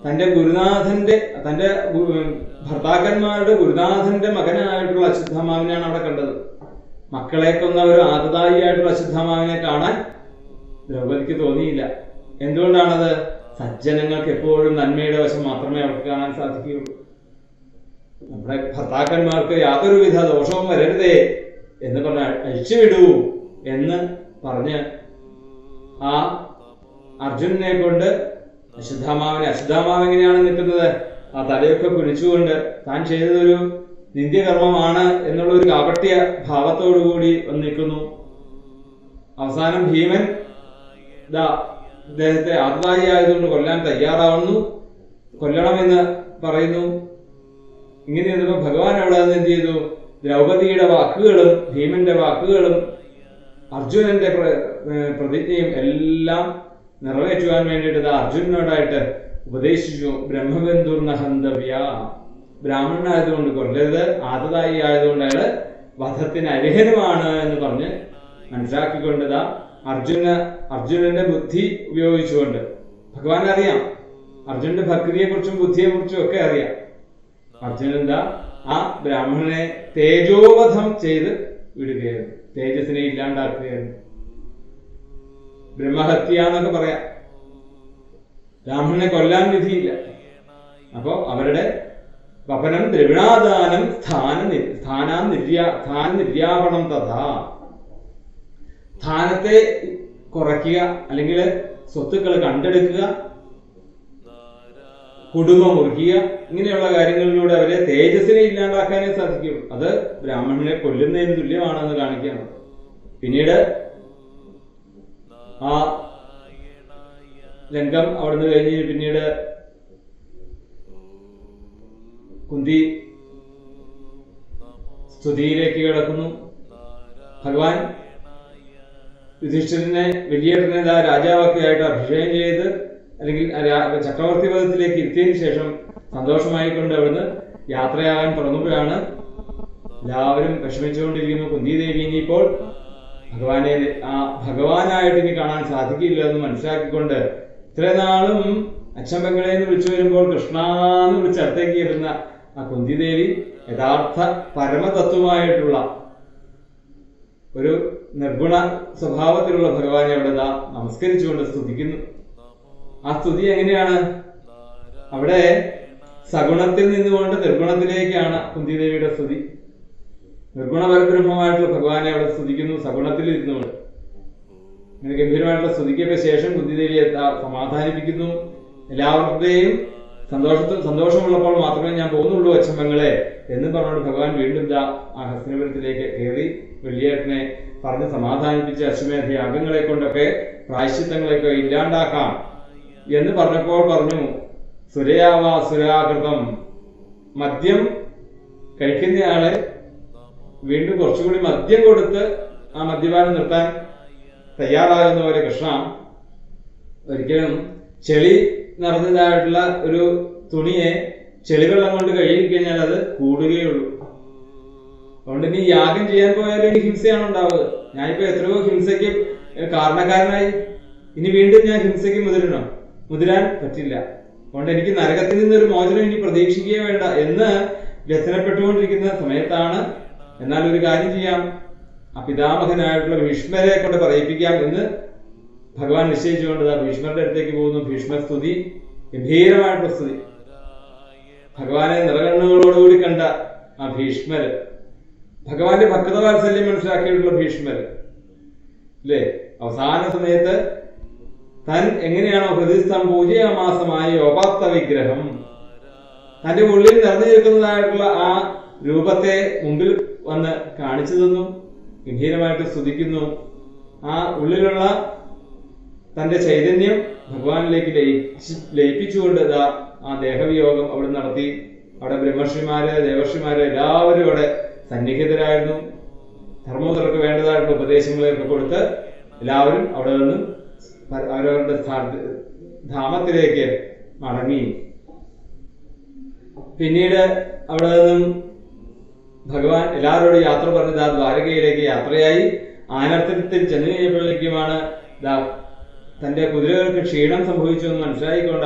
തന്റെ ഗുരുനാഥന്റെ തന്റെ ഭർത്താക്കന്മാരുടെ ഗുരുനാഥന്റെ മകനായിട്ടുള്ള അശ്വത്ഥാമാവിനെയാണ് അവിടെ കണ്ടത്. മക്കളെ കൊന്ന ഒരു ആതതായിയായിട്ടുള്ള അശ്വത്ഥാമാവിനെ കാണാൻ ദ്രൗപദിക്ക് തോന്നിയില്ല. എന്തുകൊണ്ടാണത്? സജ്ജനങ്ങൾക്ക് എപ്പോഴും നന്മയുടെ വശം മാത്രമേ അവർക്ക് കാണാൻ സാധിക്കുകയുള്ളൂ. നമ്മുടെ ഭർത്താക്കന്മാർക്ക് യാതൊരുവിധ ദോഷവും വരരുതേ എന്ന് പറഞ്ഞ അഴിച്ചുവിടൂ എന്ന് പറഞ്ഞ് ആ അർജുനനെ കൊണ്ട് അശ്വത്ഥാമാവ് എങ്ങനെയാണ് നിൽക്കുന്നത്? ആ തലയൊക്കെ കുനിച്ചുകൊണ്ട് താൻ ചെയ്തതൊരു നിന്ദ്യകർമ്മമാണ് എന്നുള്ള ഒരു കാപട്യ ഭാവത്തോടുകൂടി വന്നിരിക്കുന്നു. അവസാനം ഭീമൻ അദ്ദേഹത്തെ ആത്മായി ആയതുകൊണ്ട് കൊല്ലാൻ തയ്യാറാവുന്നു, കൊല്ലണമെന്ന് പറയുന്നു. ഇങ്ങനെ ഇരുന്നപ്പോ ഭഗവാൻ അവിടെ നിന്ന് എന്ത് ചെയ്തു? ദ്രൗപദിയുടെ വാക്കുകളും ഭീമന്റെ വാക്കുകളും അർജുനന്റെ പ്രതിജ്ഞയും എല്ലാം നിറവേറ്റുവാൻ വേണ്ടിയിട്ട് അർജുനനോടായിട്ട് ഉപദേശിച്ചു. ബ്രഹ്മബന്ധുർന ഹന്തവ്യ, ബ്രാഹ്മണനായതുകൊണ്ട് കൊല്ലരുത്, ആദതായി ആയതുകൊണ്ട് അയാള് വധത്തിന് അർഹനുമാണ് എന്ന് പറഞ്ഞ് മനസ്സിലാക്കിക്കൊണ്ടതാ അർജുനന്റെ ബുദ്ധി ഉപയോഗിച്ചുകൊണ്ട് ഭഗവാൻ അറിയാം, അർജുനന്റെ ഭക്തിയെ കുറിച്ചും ബുദ്ധിയെ കുറിച്ചും ഒക്കെ അറിയാം. അർജുനൻ ആ ബ്രാഹ്മണനെ തേജോവധം ചെയ്ത് വിടുകയായിരുന്നു, തേജസ്സിനെ ഇല്ലാണ്ടാക്കുകയായിരുന്നു. ബ്രഹ്മഹത്യ എന്നൊക്കെ പറയാം. ബ്രാഹ്മണനെ കൊല്ലാൻ വിധിയില്ല. അപ്പോ അവരുടെ വപനം ദ്രവിണാദാനം സ്ഥാനം നിർവ്യാപണം തഥാ, സ്ഥാനത്തെ കുറയ്ക്കുക അല്ലെങ്കിൽ സ്വത്തുക്കൾ കണ്ടെടുക്കുക, കുടുംബം മുറിക്കുക, ഇങ്ങനെയുള്ള കാര്യങ്ങളിലൂടെ അവരെ തേജസ്സിനെ ഇല്ലാണ്ടാക്കാനേ സാധിക്കുകയുള്ളൂ. അത് ബ്രാഹ്മണനെ കൊല്ലുന്നതിന് തുല്യമാണെന്ന് കാണിക്കുകയാണ്. പിന്നീട് ആ രംഗം അവിടുന്ന് കഴിഞ്ഞ് പിന്നീട് കുന്തി സ്തുതിയിലേക്ക് കിടക്കുന്നു. ഭഗവാൻ യുധിഷ്ഠിരനെ വലിയേട്ടനെ രാജാവൊക്കെ ആയിട്ട് അഭിഷേകം ചെയ്ത് അല്ലെങ്കിൽ ചക്രവർത്തി പദത്തിലേക്ക് എത്തിയതിനു ശേഷം സന്തോഷമായിക്കൊണ്ട് അവിടുന്ന് യാത്രയാകാൻ തുടങ്ങുമ്പോഴാണ് എല്ലാവരും വിഷമിച്ചുകൊണ്ടിരിക്കുന്നു. കുന്തിദേവി ഇനിയിപ്പോൾ ഭഗവാനായിട്ട് ഇനി കാണാൻ സാധിക്കില്ല എന്ന് മനസ്സിലാക്കിക്കൊണ്ട് ഇത്രയും നാളും അച്ഛമ്പങ്ങളെ എന്ന് വിളിച്ചു വരുമ്പോൾ കൃഷ്ണാന്ന് വിളിച്ച് അടുത്തേക്ക് ഇരുന്ന ആ കുന്തിദേവി യഥാർത്ഥ പരമതത്വമായിട്ടുള്ള ഒരു നിർഗുണ സ്വഭാവത്തിലുള്ള ഭഗവാനെ അവിടെ നമസ്കരിച്ചുകൊണ്ട് സ്തുതിക്കുന്നു. ആ സ്തുതി എങ്ങനെയാണ്? അവിടെ സഗുണത്തിൽ നിന്നുകൊണ്ട് നിർഗുണത്തിലേക്കാണ് കുന്തിദേവിയുടെ സ്തുതി. നിർഗുണ പരബ്രഹ്മമായിട്ടുള്ള ഭഗവാനെ അവിടെ സ്തുതിക്കുന്നു സഗുണത്തിൽ ഇരുന്നുകൊണ്ട്. അങ്ങനെ ഗംഭീരമായിട്ടുള്ള സ്തുതിക്കൊക്കെ ശേഷം കുന്തിദേവിയെ സമാധാനിപ്പിക്കുന്നു. എല്ലാവരുടെയും സന്തോഷമുള്ളപ്പോൾ മാത്രമേ ഞാൻ പോകുന്നുള്ളൂ അച്ഛമ്മങ്ങളെ എന്ന് പറഞ്ഞുകൊണ്ട് ഭഗവാൻ വീണ്ടും ആ ഹസ്തിനപുരത്തിലേക്ക് കയറി വെള്ളിയേട്ടനെ പറഞ്ഞ് സമാധാനിപ്പിച്ച് അശ്വമേധ യാഗങ്ങളെ കൊണ്ടൊക്കെ പ്രായശ്ചിത്തങ്ങളെയൊക്കെ ഇല്ലാണ്ടാക്കാം എന്ന് പറഞ്ഞപ്പോൾ പറഞ്ഞു, സുരയാവാ സുരാകൃതം, മദ്യം കഴിക്കുന്നയാളെ വീണ്ടും കുറച്ചുകൂടി മദ്യം കൊടുത്ത് ആ മദ്യപാനം നിർത്താൻ തയ്യാറാകുന്ന പോലെ കൃഷ്ണ ഒരിക്കലും ചെളി നിറഞ്ഞതായിട്ടുള്ള ഒരു തുണിയെ ചെളിവെള്ളം കൊണ്ട് കഴുകിക്കഴിഞ്ഞാൽ അത് കൂടുകയുള്ളൂ. അതുകൊണ്ട് ഇനി യാഗം ചെയ്യാൻ പോയാലും എനിക്ക് ഹിംസയാണ് ഉണ്ടാവുക. ഞാനിപ്പോ എത്രയോ ഹിംസയ്ക്ക് കാരണക്കാരനായി, ഇനി വീണ്ടും ഞാൻ ഹിംസയ്ക്ക് മുതിരാൻ പറ്റില്ല. അതുകൊണ്ട് എനിക്ക് നരകത്തിൽ നിന്നൊരു മോചനം ഇനി പ്രതീക്ഷിക്കുകയേ വേണ്ട എന്ന് വ്യസനപ്പെട്ടുകൊണ്ടിരിക്കുന്ന സമയത്താണ് എന്നാൽ ഒരു കാര്യം ചെയ്യാം, ആ പിതാമഹനായിട്ടുള്ള ഭീഷ്മരെ കൊണ്ട് പറയിപ്പിക്കാം എന്ന് ഭഗവാൻ നിശ്ചയിച്ചുകൊണ്ട് ഭീഷ്മരുടെ അടുത്തേക്ക് പോകുന്നു. ഭീഷ്മസ്തുതി, ഗംഭീരമായിട്ടുള്ള സ്തുതി. ഭഗവാനെ നിറകണ്ണുകളോടുകൂടി കണ്ട ആ ഭീഷ്മര്, ഭഗവാന്റെ ഭക്തവാത്സല്യം മനസ്സിലാക്കിയിട്ടുള്ള ഭീഷ്മര് അല്ലേ, അവസാന സമയത്ത് താൻ എങ്ങനെയാണോ ഹൃദയസ്ഥം പൂജയാമാസമായി ഓപാത്ത വിഗ്രഹം, തന്റെ ഉള്ളിൽ നിറഞ്ഞു നിൽക്കുന്നതായിട്ടുള്ള ആ രൂപത്തെ മുമ്പിൽ വന്ന് കാണിച്ചു തന്നു, ഗംഭീരമായിട്ട് സ്തുതിക്കുന്നു. ആ ഉള്ളിലുള്ള തന്റെ ചൈതന്യം ഭഗവാനിലേക്ക് ലയിപ്പിച്ചുകൊണ്ട് ആ ദേഹവിയോഗം അവിടെ നടത്തി. അവിടെ ബ്രഹ്മർഷിമാര്, ദേവർഷിമാര് എല്ലാവരും അവിടെ സന്നിഹിതരായിരുന്നു. ധർമ്മപുത്രർക്ക് വേണ്ടതായിട്ടുള്ള ഉപദേശങ്ങളെയൊക്കെ കൊടുത്ത് എല്ലാവരും അവിടെ നിന്ന് അവരവരുടെ ധാമത്തിലേക്ക് മടങ്ങി. പിന്നീട് അവിടെ നിന്നും ഭഗവാൻ എല്ലാവരോടും യാത്ര പറഞ്ഞ് ദ്വാരകയിലേക്ക് യാത്രയായി. ആനർത്തത്തിൽ ചെന്ന് കഴിഞ്ഞപ്പോഴേക്കുമാണ് തന്റെ കുതിരകൾക്ക് ക്ഷീണം സംഭവിച്ചു എന്ന് മനസ്സിലായിക്കൊണ്ട്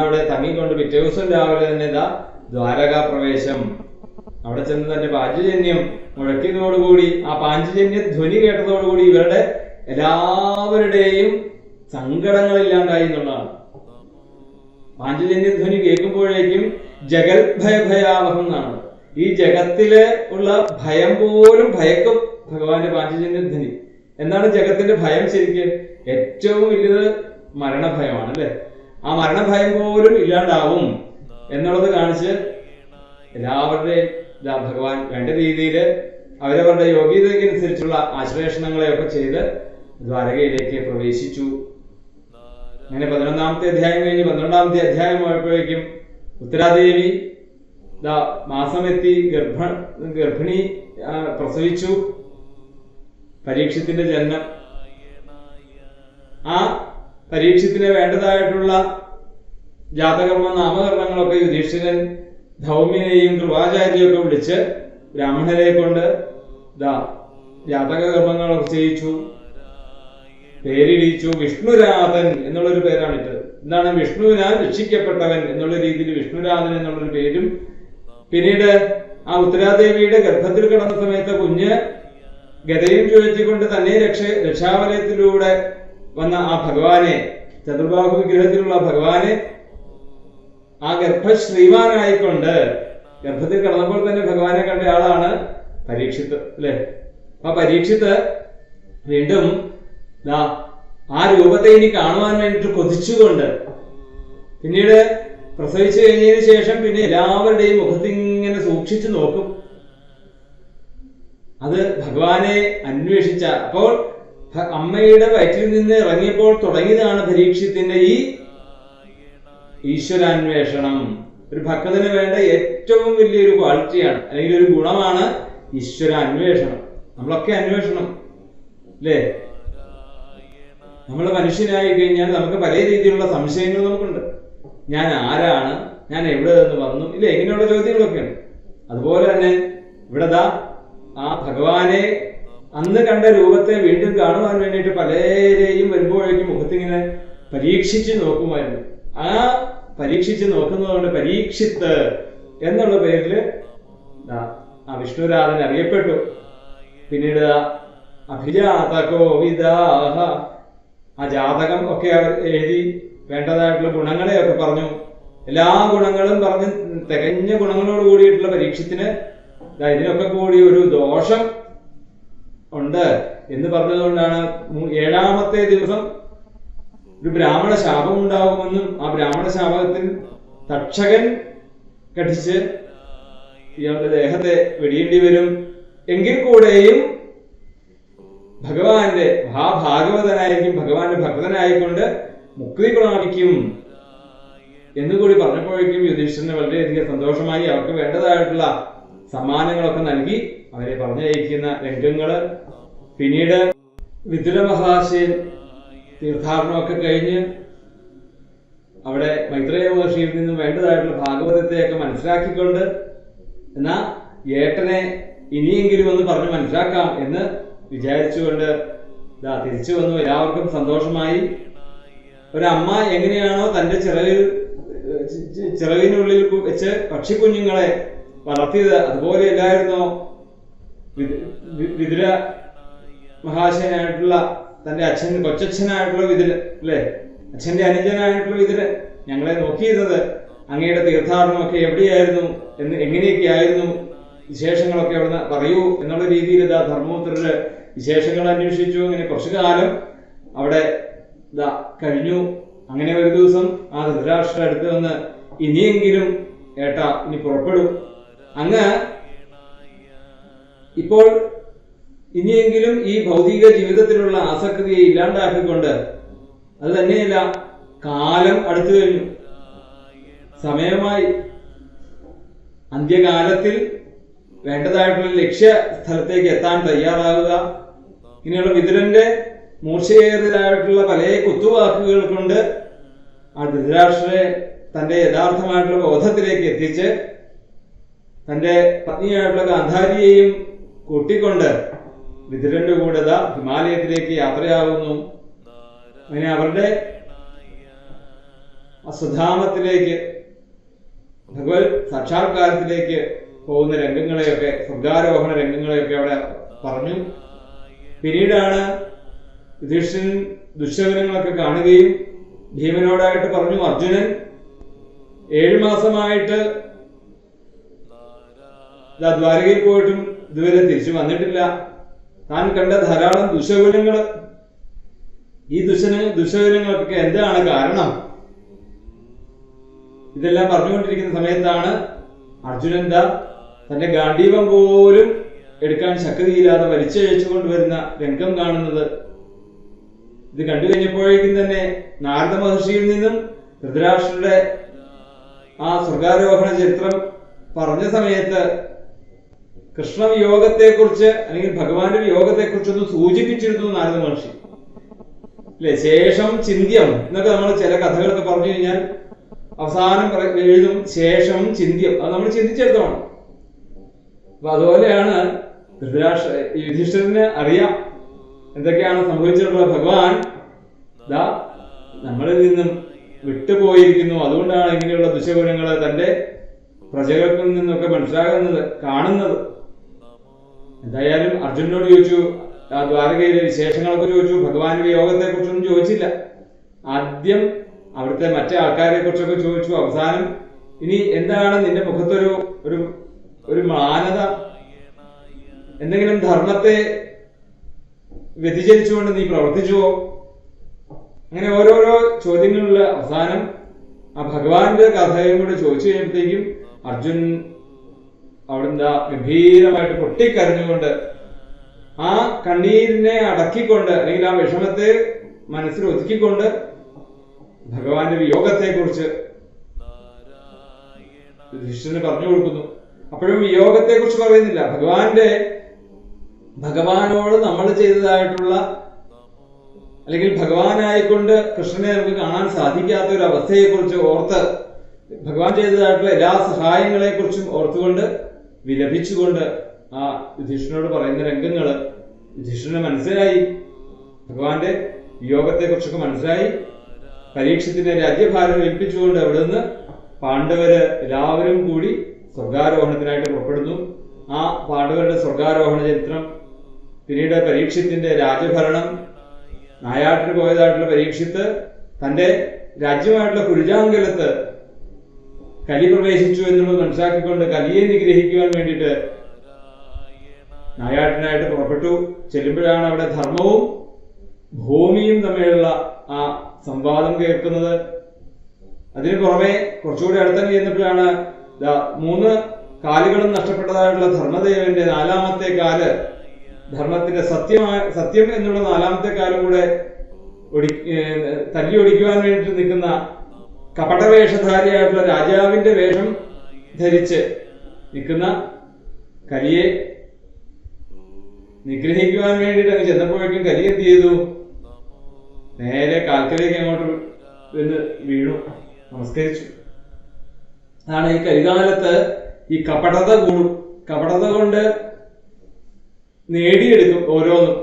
അവിടെ തങ്ങിക്കൊണ്ട് പിറ്റേ ദിവസം രാവിലെ തന്നെ ദ്വാരകാ പ്രവേശം. അവിടെ ചെന്ന് തന്റെ പാഞ്ചജന്യം മുഴക്കിയതോടുകൂടി, ആ പാഞ്ചജന്യ ധ്വനി കേട്ടതോടുകൂടി ഇവരുടെ എല്ലാവരുടെയും സങ്കടങ്ങളില്ലാണ്ടായി എന്നുള്ളതാണ്. പാഞ്ചജന്യ ധ്വനി കേൾക്കുമ്പോഴേക്കും ജഗൽ ഭയഭയാവഹം എന്നാണ്. ഈ ജഗത്തില് ഉള്ള ഭയം പോലും ഭയക്കും ഭഗവാന്റെ പാഞ്ചജന്യ ധ്വനി. എന്താണ് ജഗത്തിന്റെ ഭയം? ശരിക്ക് ഏറ്റവും വലിയത് മരണഭയമാണ് അല്ലെ. ആ മരണഭയം പോലും ഇല്ലാണ്ടാവും എന്നുള്ളത് കാണിച്ച് എല്ലാവരുടെയും ഭഗവാൻ വേണ്ട രീതിയിൽ അവരവരുടെ യോഗ്യതയ്ക്കനുസരിച്ചുള്ള ആശ്ലേഷണങ്ങളെയൊക്കെ ചെയ്ത് ദ്വാരകയിലേക്ക് പ്രവേശിച്ചു. അങ്ങനെ 11ാമത്തെ അധ്യായം കഴിഞ്ഞ് 12ാമത്തെ അധ്യായം ആയപ്പോഴേക്കും ഉത്തരാദേവി മാസമെത്തി ഗർഭിണി പ്രസവിച്ചു. പരീക്ഷത്തിന്റെ ജനനം. ആ പരീക്ഷത്തിന് വേണ്ടതായിട്ടുള്ള ജാതകർമ്മ നാമകരണങ്ങളൊക്കെ യുധിഷ്ഠിരൻ ധൗമ്യനെയും കൃപാചാര്യയൊക്കെ വിളിച്ച് ബ്രാഹ്മണരെ കൊണ്ട് ജാതക കർമ്മങ്ങളൊക്കെ ചെയ്യിച്ചു. പേരിടിച്ചു. വിഷ്ണുരാധൻ എന്നുള്ളൊരു പേരാണിട്ടത്. എന്താണ്? വിഷ്ണുവിനാൽ രക്ഷിക്കപ്പെട്ടവൻ എന്നുള്ള രീതിയിൽ വിഷ്ണുരാധൻ എന്നുള്ളൊരു പേരും. പിന്നീട് ആ ഉത്തരാദേവിയുടെ ഗർഭത്തിൽ കിടന്ന സമയത്ത് കുഞ്ഞ് ഗതയും ചുഴറ്റിക്കൊണ്ട് തന്നെ രക്ഷാവലയത്തിലൂടെ വന്ന ആ ഭഗവാനെ, ചതുർബാഹു വിഗ്രഹത്തിലുള്ള ഭഗവാനെ, ആ ഗർഭശ്രീമാനായിക്കൊണ്ട് ഗർഭത്തിൽ കിടന്നപ്പോൾ തന്നെ ഭഗവാനെ കണ്ട ആളാണ് പരീക്ഷിത്ത് അല്ലെ. അപ്പൊ പരീക്ഷിത്ത് വീണ്ടും ആ രൂപത്തെ ഇനി കാണുവാൻ വേണ്ടിട്ട് കൊതിച്ചുകൊണ്ട് പിന്നീട് പ്രസവിച്ചു കഴിഞ്ഞതിന് ശേഷം പിന്നെ എല്ലാവരുടെയും മുഖത്തിങ്ങനെ സൂക്ഷിച്ചു നോക്കും. അത് ഭഗവാനെ അന്വേഷിച്ച, അപ്പോൾ അമ്മയുടെ വയറ്റിൽ നിന്ന് ഇറങ്ങിയപ്പോൾ തുടങ്ങിയതാണ് പരീക്ഷത്തിന്റെ ഈ ഈശ്വരാന്വേഷണം. ഒരു ഭക്തന് വേണ്ട ഏറ്റവും വലിയൊരു ക്വാളിറ്റിയാണ്, അല്ലെങ്കിൽ ഒരു ഗുണമാണ് ഈശ്വരാന്വേഷണം. നമ്മളൊക്കെ അന്വേഷണം അല്ലേ. നമ്മൾ മനുഷ്യനായി കഴിഞ്ഞാൽ നമുക്ക് പല രീതിയിലുള്ള സംശയങ്ങൾ നമുക്കുണ്ട്. ഞാൻ ആരാണ്, ഞാൻ എവിടെ നിന്ന് വന്നു, ഇല്ലേ, ഇങ്ങനെയുള്ള ചോദ്യങ്ങളൊക്കെയാണ്. അതുപോലെ തന്നെ ഇവിടെ ആ ഭഗവാനെ അന്ന് കണ്ട രൂപത്തെ വീണ്ടും കാണുവാൻ വേണ്ടിയിട്ട് പലരെയും വരുമ്പോഴേക്കും മുഖത്തിങ്ങനെ പരീക്ഷിച്ച് നോക്കുമായിരുന്നു. ആ പരീക്ഷിച്ച് നോക്കുന്നതുകൊണ്ട് പരീക്ഷിത്ത് എന്നുള്ള പേരിൽ ആ വിഷ്ണുരാധൻ അറിയപ്പെട്ടു. പിന്നീട് അഭിജാതകോവിദാഹ, ആ ജാതകം ഒക്കെ എഴുതി വേണ്ടതായിട്ടുള്ള ഗുണങ്ങളെയൊക്കെ പറഞ്ഞു. എല്ലാ ഗുണങ്ങളും പറഞ്ഞ് തികഞ്ഞ ഗുണങ്ങളോട് കൂടിയിട്ടുള്ള പരീക്ഷത്തിന് ഇതിനൊക്കെ കൂടി ഒരു ദോഷം ഉണ്ട് എന്ന് പറഞ്ഞതുകൊണ്ടാണ് 7ാമത്തെ ദിവസം ഒരു ബ്രാഹ്മണ ശാപം ഉണ്ടാകുമെന്നും ആ ബ്രാഹ്മണ ശാപത്തിൽ തക്ഷകൻ കടിച്ച് ഇയാളുടെ ദേഹത്തെ വെടിയേണ്ടി വരും, എങ്കിൽ കൂടെയും ഭഗവാന്റെ ഭാഗവതനായിരിക്കും, ഭഗവാന്റെ ഭക്തനായിക്കൊണ്ട് മുക്തി പ്രാപിക്കും എന്നുകൂടി പറഞ്ഞപ്പോഴേക്കും യുധിഷ്ഠിരന് വളരെയധികം സന്തോഷമായി. അവർക്ക് വേണ്ടതായിട്ടുള്ള സമ്മാനങ്ങളൊക്കെ നൽകി അവരെ പറഞ്ഞയക്കുന്ന രംഗങ്ങള്. പിന്നീട് വിതുര മഹാശയൻ തീർത്ഥാടനമൊക്കെ കഴിഞ്ഞ് അവിടെ മൈത്രേയ മഹർഷിയിൽ നിന്നും വേണ്ടതായിട്ടുള്ള ഭാഗവതത്തെയൊക്കെ മനസ്സിലാക്കിക്കൊണ്ട്, എന്നാ ഏട്ടനെ ഇനിയെങ്കിലും ഒന്ന് പറഞ്ഞ് മനസ്സിലാക്കാം എന്ന് വിചാരിച്ചുകൊണ്ട് തിരിച്ചു വന്നു. എല്ലാവർക്കും സന്തോഷമായി. ഒരമ്മ എങ്ങനെയാണോ തന്റെ ചിറകിനുള്ളിൽ വെച്ച് പക്ഷിക്കുഞ്ഞുങ്ങളെ വളർത്തിയത്, അതുപോലെ അല്ലായിരുന്നോ വിതുര മഹാശയനായിട്ടുള്ള തന്റെ കൊച്ചച്ഛനായിട്ടുള്ള വിതുരൻ അല്ലെ, അച്ഛന്റെ അനുജനായിട്ടുള്ള വിതുരൻ ഞങ്ങളെ നോക്കിയിരുന്നത്. അങ്ങയുടെ തീർത്ഥാടനമൊക്കെ എവിടെയായിരുന്നു, എങ്ങനെയൊക്കെ ആയിരുന്നു, വിശേഷങ്ങളൊക്കെ അവിടുന്ന് പറയൂ എന്നുള്ള രീതിയിൽ ധർമ്മപുത്രര് വിശേഷങ്ങൾ അന്വേഷിച്ചു. അങ്ങനെ കുറച്ചു കാലം അവിടെ കഴിഞ്ഞു. അങ്ങനെ ഒരു ദിവസം ആ ധൃതരാഷ്ട്ര അടുത്ത് വന്ന്, ഇനിയെങ്കിലും ഏട്ടാ ഇനി പുറപ്പെടും, അങ്ങ് ഇപ്പോൾ ഇനിയെങ്കിലും ഈ ഭൗതിക ജീവിതത്തിലുള്ള ആസക്തിയെ ഇല്ലാണ്ടാക്കിക്കൊണ്ട്, അത് തന്നെയല്ല കാലം അടുത്തു കഴിഞ്ഞു, സമയമായി, അന്ത്യകാലത്തിൽ വേണ്ടതായിട്ടുള്ള ലക്ഷ്യ സ്ഥലത്തേക്ക് എത്താൻ തയ്യാറാകുക. ഇങ്ങനെയുള്ള വിതുരന്റെ മൂർച്ചയേറിയതായിട്ടുള്ള പല കുത്തുവാക്കുകൾ കൊണ്ട് ആ ധൃതരാഷ്ട്രരെ തന്റെ യഥാർത്ഥമായിട്ടുള്ള ബോധത്തിലേക്ക് എത്തിച്ച് തന്റെ പത്നിയായിട്ടുള്ള ഗാന്ധാരിയെയും കൂട്ടിക്കൊണ്ട് വിതുരന്റെ കൂടെ ഹിമാലയത്തിലേക്ക് യാത്രയാകുന്നു. അങ്ങനെ അവരുടെ സ്വധാമത്തിലേക്ക് ഭഗവത് സാക്ഷാത്കാരത്തിലേക്ക് പോകുന്ന രംഗങ്ങളെയൊക്കെ, സ്വർഗാരോഹണ രംഗങ്ങളെയൊക്കെ അവിടെ പറഞ്ഞു. പിന്നീടാണ് യുധിഷ്ഠിരൻ ദുശ്ശകുനങ്ങളൊക്കെ കാണുകയും ഭീമനോടായിട്ട് പറഞ്ഞു, അർജുനൻ 7 മാസമായിട്ട് ദ്വാരകയിൽ പോയിട്ടും ഇതുവരെ തിരിച്ചു വന്നിട്ടില്ല. താൻ കണ്ട ധാരാളം ദുശകുനങ്ങൾ, ഈ ദുശകുനങ്ങൾക്കൊക്കെ എന്താണ് കാരണം? ഇതെല്ലാം പറഞ്ഞുകൊണ്ടിരിക്കുന്ന സമയത്താണ് അർജുനൻ തന്റെ ഗാണ്ഡീവം പോലും എടുക്കാൻ ശക്തിയില്ലാതെ വലിച്ചഴിച്ചു കൊണ്ടുവരുന്ന രംഗം കാണുന്നത്. ഇത് കണ്ടു കഴിഞ്ഞപ്പോഴേക്കും തന്നെ നാരദ മഹർഷിയിൽ നിന്നും ധൃതരാഷ്ട്രരുടെ ആ സ്വർഗാരോഹണ ചരിത്രം പറഞ്ഞ സമയത്ത് കൃഷ്ണവിയോഗത്തെക്കുറിച്ച് അല്ലെങ്കിൽ ഭഗവാന്റെ വിയോഗത്തെക്കുറിച്ചൊന്ന് സൂചിപ്പിച്ചിരുന്നു നാരദ മഹർഷി അല്ലെ. ശേഷം ചിന്ത്യം എന്നൊക്കെ നമ്മൾ ചില കഥകളൊക്കെ പറഞ്ഞു കഴിഞ്ഞാൽ അവസാനം എഴുതും ശേഷം ചിന്ത്യം. അത് നമ്മൾ ചിന്തിച്ചെടുത്തോണം. അപ്പൊ അതുപോലെയാണ് യുധിഷ്ഠിരന് അറിയാം എന്തൊക്കെയാണ് സംഭവിച്ചിട്ടുള്ളത്. ഭഗവാൻ നമ്മളിൽ നിന്നും വിട്ടുപോയിരിക്കുന്നു. അതുകൊണ്ടാണ് ഇങ്ങനെയുള്ള ദുശകുനങ്ങൾ തന്റെ പ്രജകൾക്കിൽ നിന്നൊക്കെ മനസ്സിലാകുന്നത്, കാണുന്നത്. എന്തായാലും അർജുനനോട് ചോദിച്ചു, ആ ദ്വാരകയിലെ വിശേഷങ്ങളൊക്കെ ചോദിച്ചു. ഭഗവാന്റെ യോഗത്തെ കുറിച്ചൊന്നും ചോദിച്ചില്ല. ആദ്യം അവിടുത്തെ മറ്റേ ആൾക്കാരെ കുറിച്ചൊക്കെ ചോദിച്ചു. അവസാനം ഇനി എന്താണ് നിന്റെ മുഖത്തൊരു ഒരു മ്ലാനത, എന്തെങ്കിലും ധർമ്മത്തെ വ്യതിചരിച്ചുകൊണ്ട് നീ പ്രവർത്തിച്ചുവോ? അങ്ങനെ ഓരോരോ ചോദ്യങ്ങളില് അവസാനം ആ ഭഗവാന്റെ കഥയും കൂടെ ചോദിച്ചു കഴിയുമ്പോഴത്തേക്കും അർജുൻ അവിടുന്ന് ഗംഭീരമായിട്ട് പൊട്ടിക്കരഞ്ഞുകൊണ്ട് ആ കണ്ണീരിനെ അടക്കിക്കൊണ്ട് അല്ലെങ്കിൽ ആ വിഷമത്തെ മനസ്സിൽ ഒതുക്കിക്കൊണ്ട് ഭഗവാന്റെ വിയോഗത്തെ കുറിച്ച് യുധിഷ്ഠിരന് പറഞ്ഞു കൊടുക്കുന്നു. അപ്പോഴും വിയോഗത്തെ കുറിച്ച് പറയുന്നില്ല. ഭഗവാനോട് നമ്മൾ ചെയ്തതായിട്ടുള്ള അല്ലെങ്കിൽ ഭഗവാനായിക്കൊണ്ട് കൃഷ്ണനെ നമുക്ക് കാണാൻ സാധിക്കാത്ത ഒരു അവസ്ഥയെ കുറിച്ച് ഓർത്ത്, ഭഗവാൻ ചെയ്തതായിട്ടുള്ള എല്ലാ സഹായങ്ങളെ കുറിച്ചും ഓർത്തുകൊണ്ട് വിലപിച്ചുകൊണ്ട് ആ യുധിഷ്ഠിരനോട് പറയുന്ന രംഗങ്ങള് യുധിഷ്ഠിരന് മനസ്സിലായി. ഭഗവാന്റെ വിയോഗത്തെ കുറിച്ചൊക്കെ മനസ്സിലായി. പരീക്ഷത്തിന്റെ രാജ്യഭാരം ഏൽപ്പിച്ചുകൊണ്ട് അവിടെ നിന്ന് പാണ്ഡവര് എല്ലാവരും കൂടി സ്വർഗാരോഹണത്തിനായിട്ട് പുറപ്പെടുന്നു. ആ പാണ്ഡവരുടെ സ്വർഗാരോഹണ ചരിത്രം, പിന്നീട് പരീക്ഷത്തിന്റെ രാജ്യഭരണം, നായാട്ടിന് പോയതായിട്ടുള്ള പരീക്ഷിത്ത് തന്റെ രാജ്യമായിട്ടുള്ള കുരുജാങ്കലത്ത് കലി പ്രവേശിച്ചു എന്നുള്ളത് മനസ്സിലാക്കിക്കൊണ്ട് കലിയെ നിഗ്രഹിക്കുവാൻ വേണ്ടിയിട്ട് നായാട്ടിനായിട്ട് പുറപ്പെട്ടു. ചെല്ലുമ്പോഴാണ് അവിടെ ധർമ്മവും ഭൂമിയും തമ്മിലുള്ള ആ സംവാദം കേൾക്കുന്നത്. അതിനു പുറമെ കുറച്ചുകൂടി അടുത്തങ്ങ് ചെന്നപ്പോഴാണ് 3 കാലുകളും നഷ്ടപ്പെട്ടതായിട്ടുള്ള ധർമ്മദേവന്റെ 4ാമത്തെ കാല്, ധർമ്മത്തിന്റെ സത്യം എന്നുള്ള 4ാമത്തെ കാലം കൂടെ തല്ലി ഒടിക്കുവാൻ വേണ്ടിയിട്ട് നിൽക്കുന്ന കപടവേഷധാരിയായിട്ടുള്ള രാജാവിന്റെ വേഷം ധരിച്ച് നിൽക്കുന്ന കലിയെ നിഗ്രഹിക്കുവാൻ വേണ്ടിയിട്ട് അങ്ങ് ചെന്നപ്പോഴേക്കും കലി എന്ത് ചെയ്തു? നേരെ കാൽക്കലേക്ക് അങ്ങോട്ട് വീണു, നമസ്കരിച്ചു. അതാണ് ഈ കലികാലത്ത് ഈ കപടത കൂടും. കപടത കൊണ്ട് നേടിയെടുക്കും ഓരോന്നും.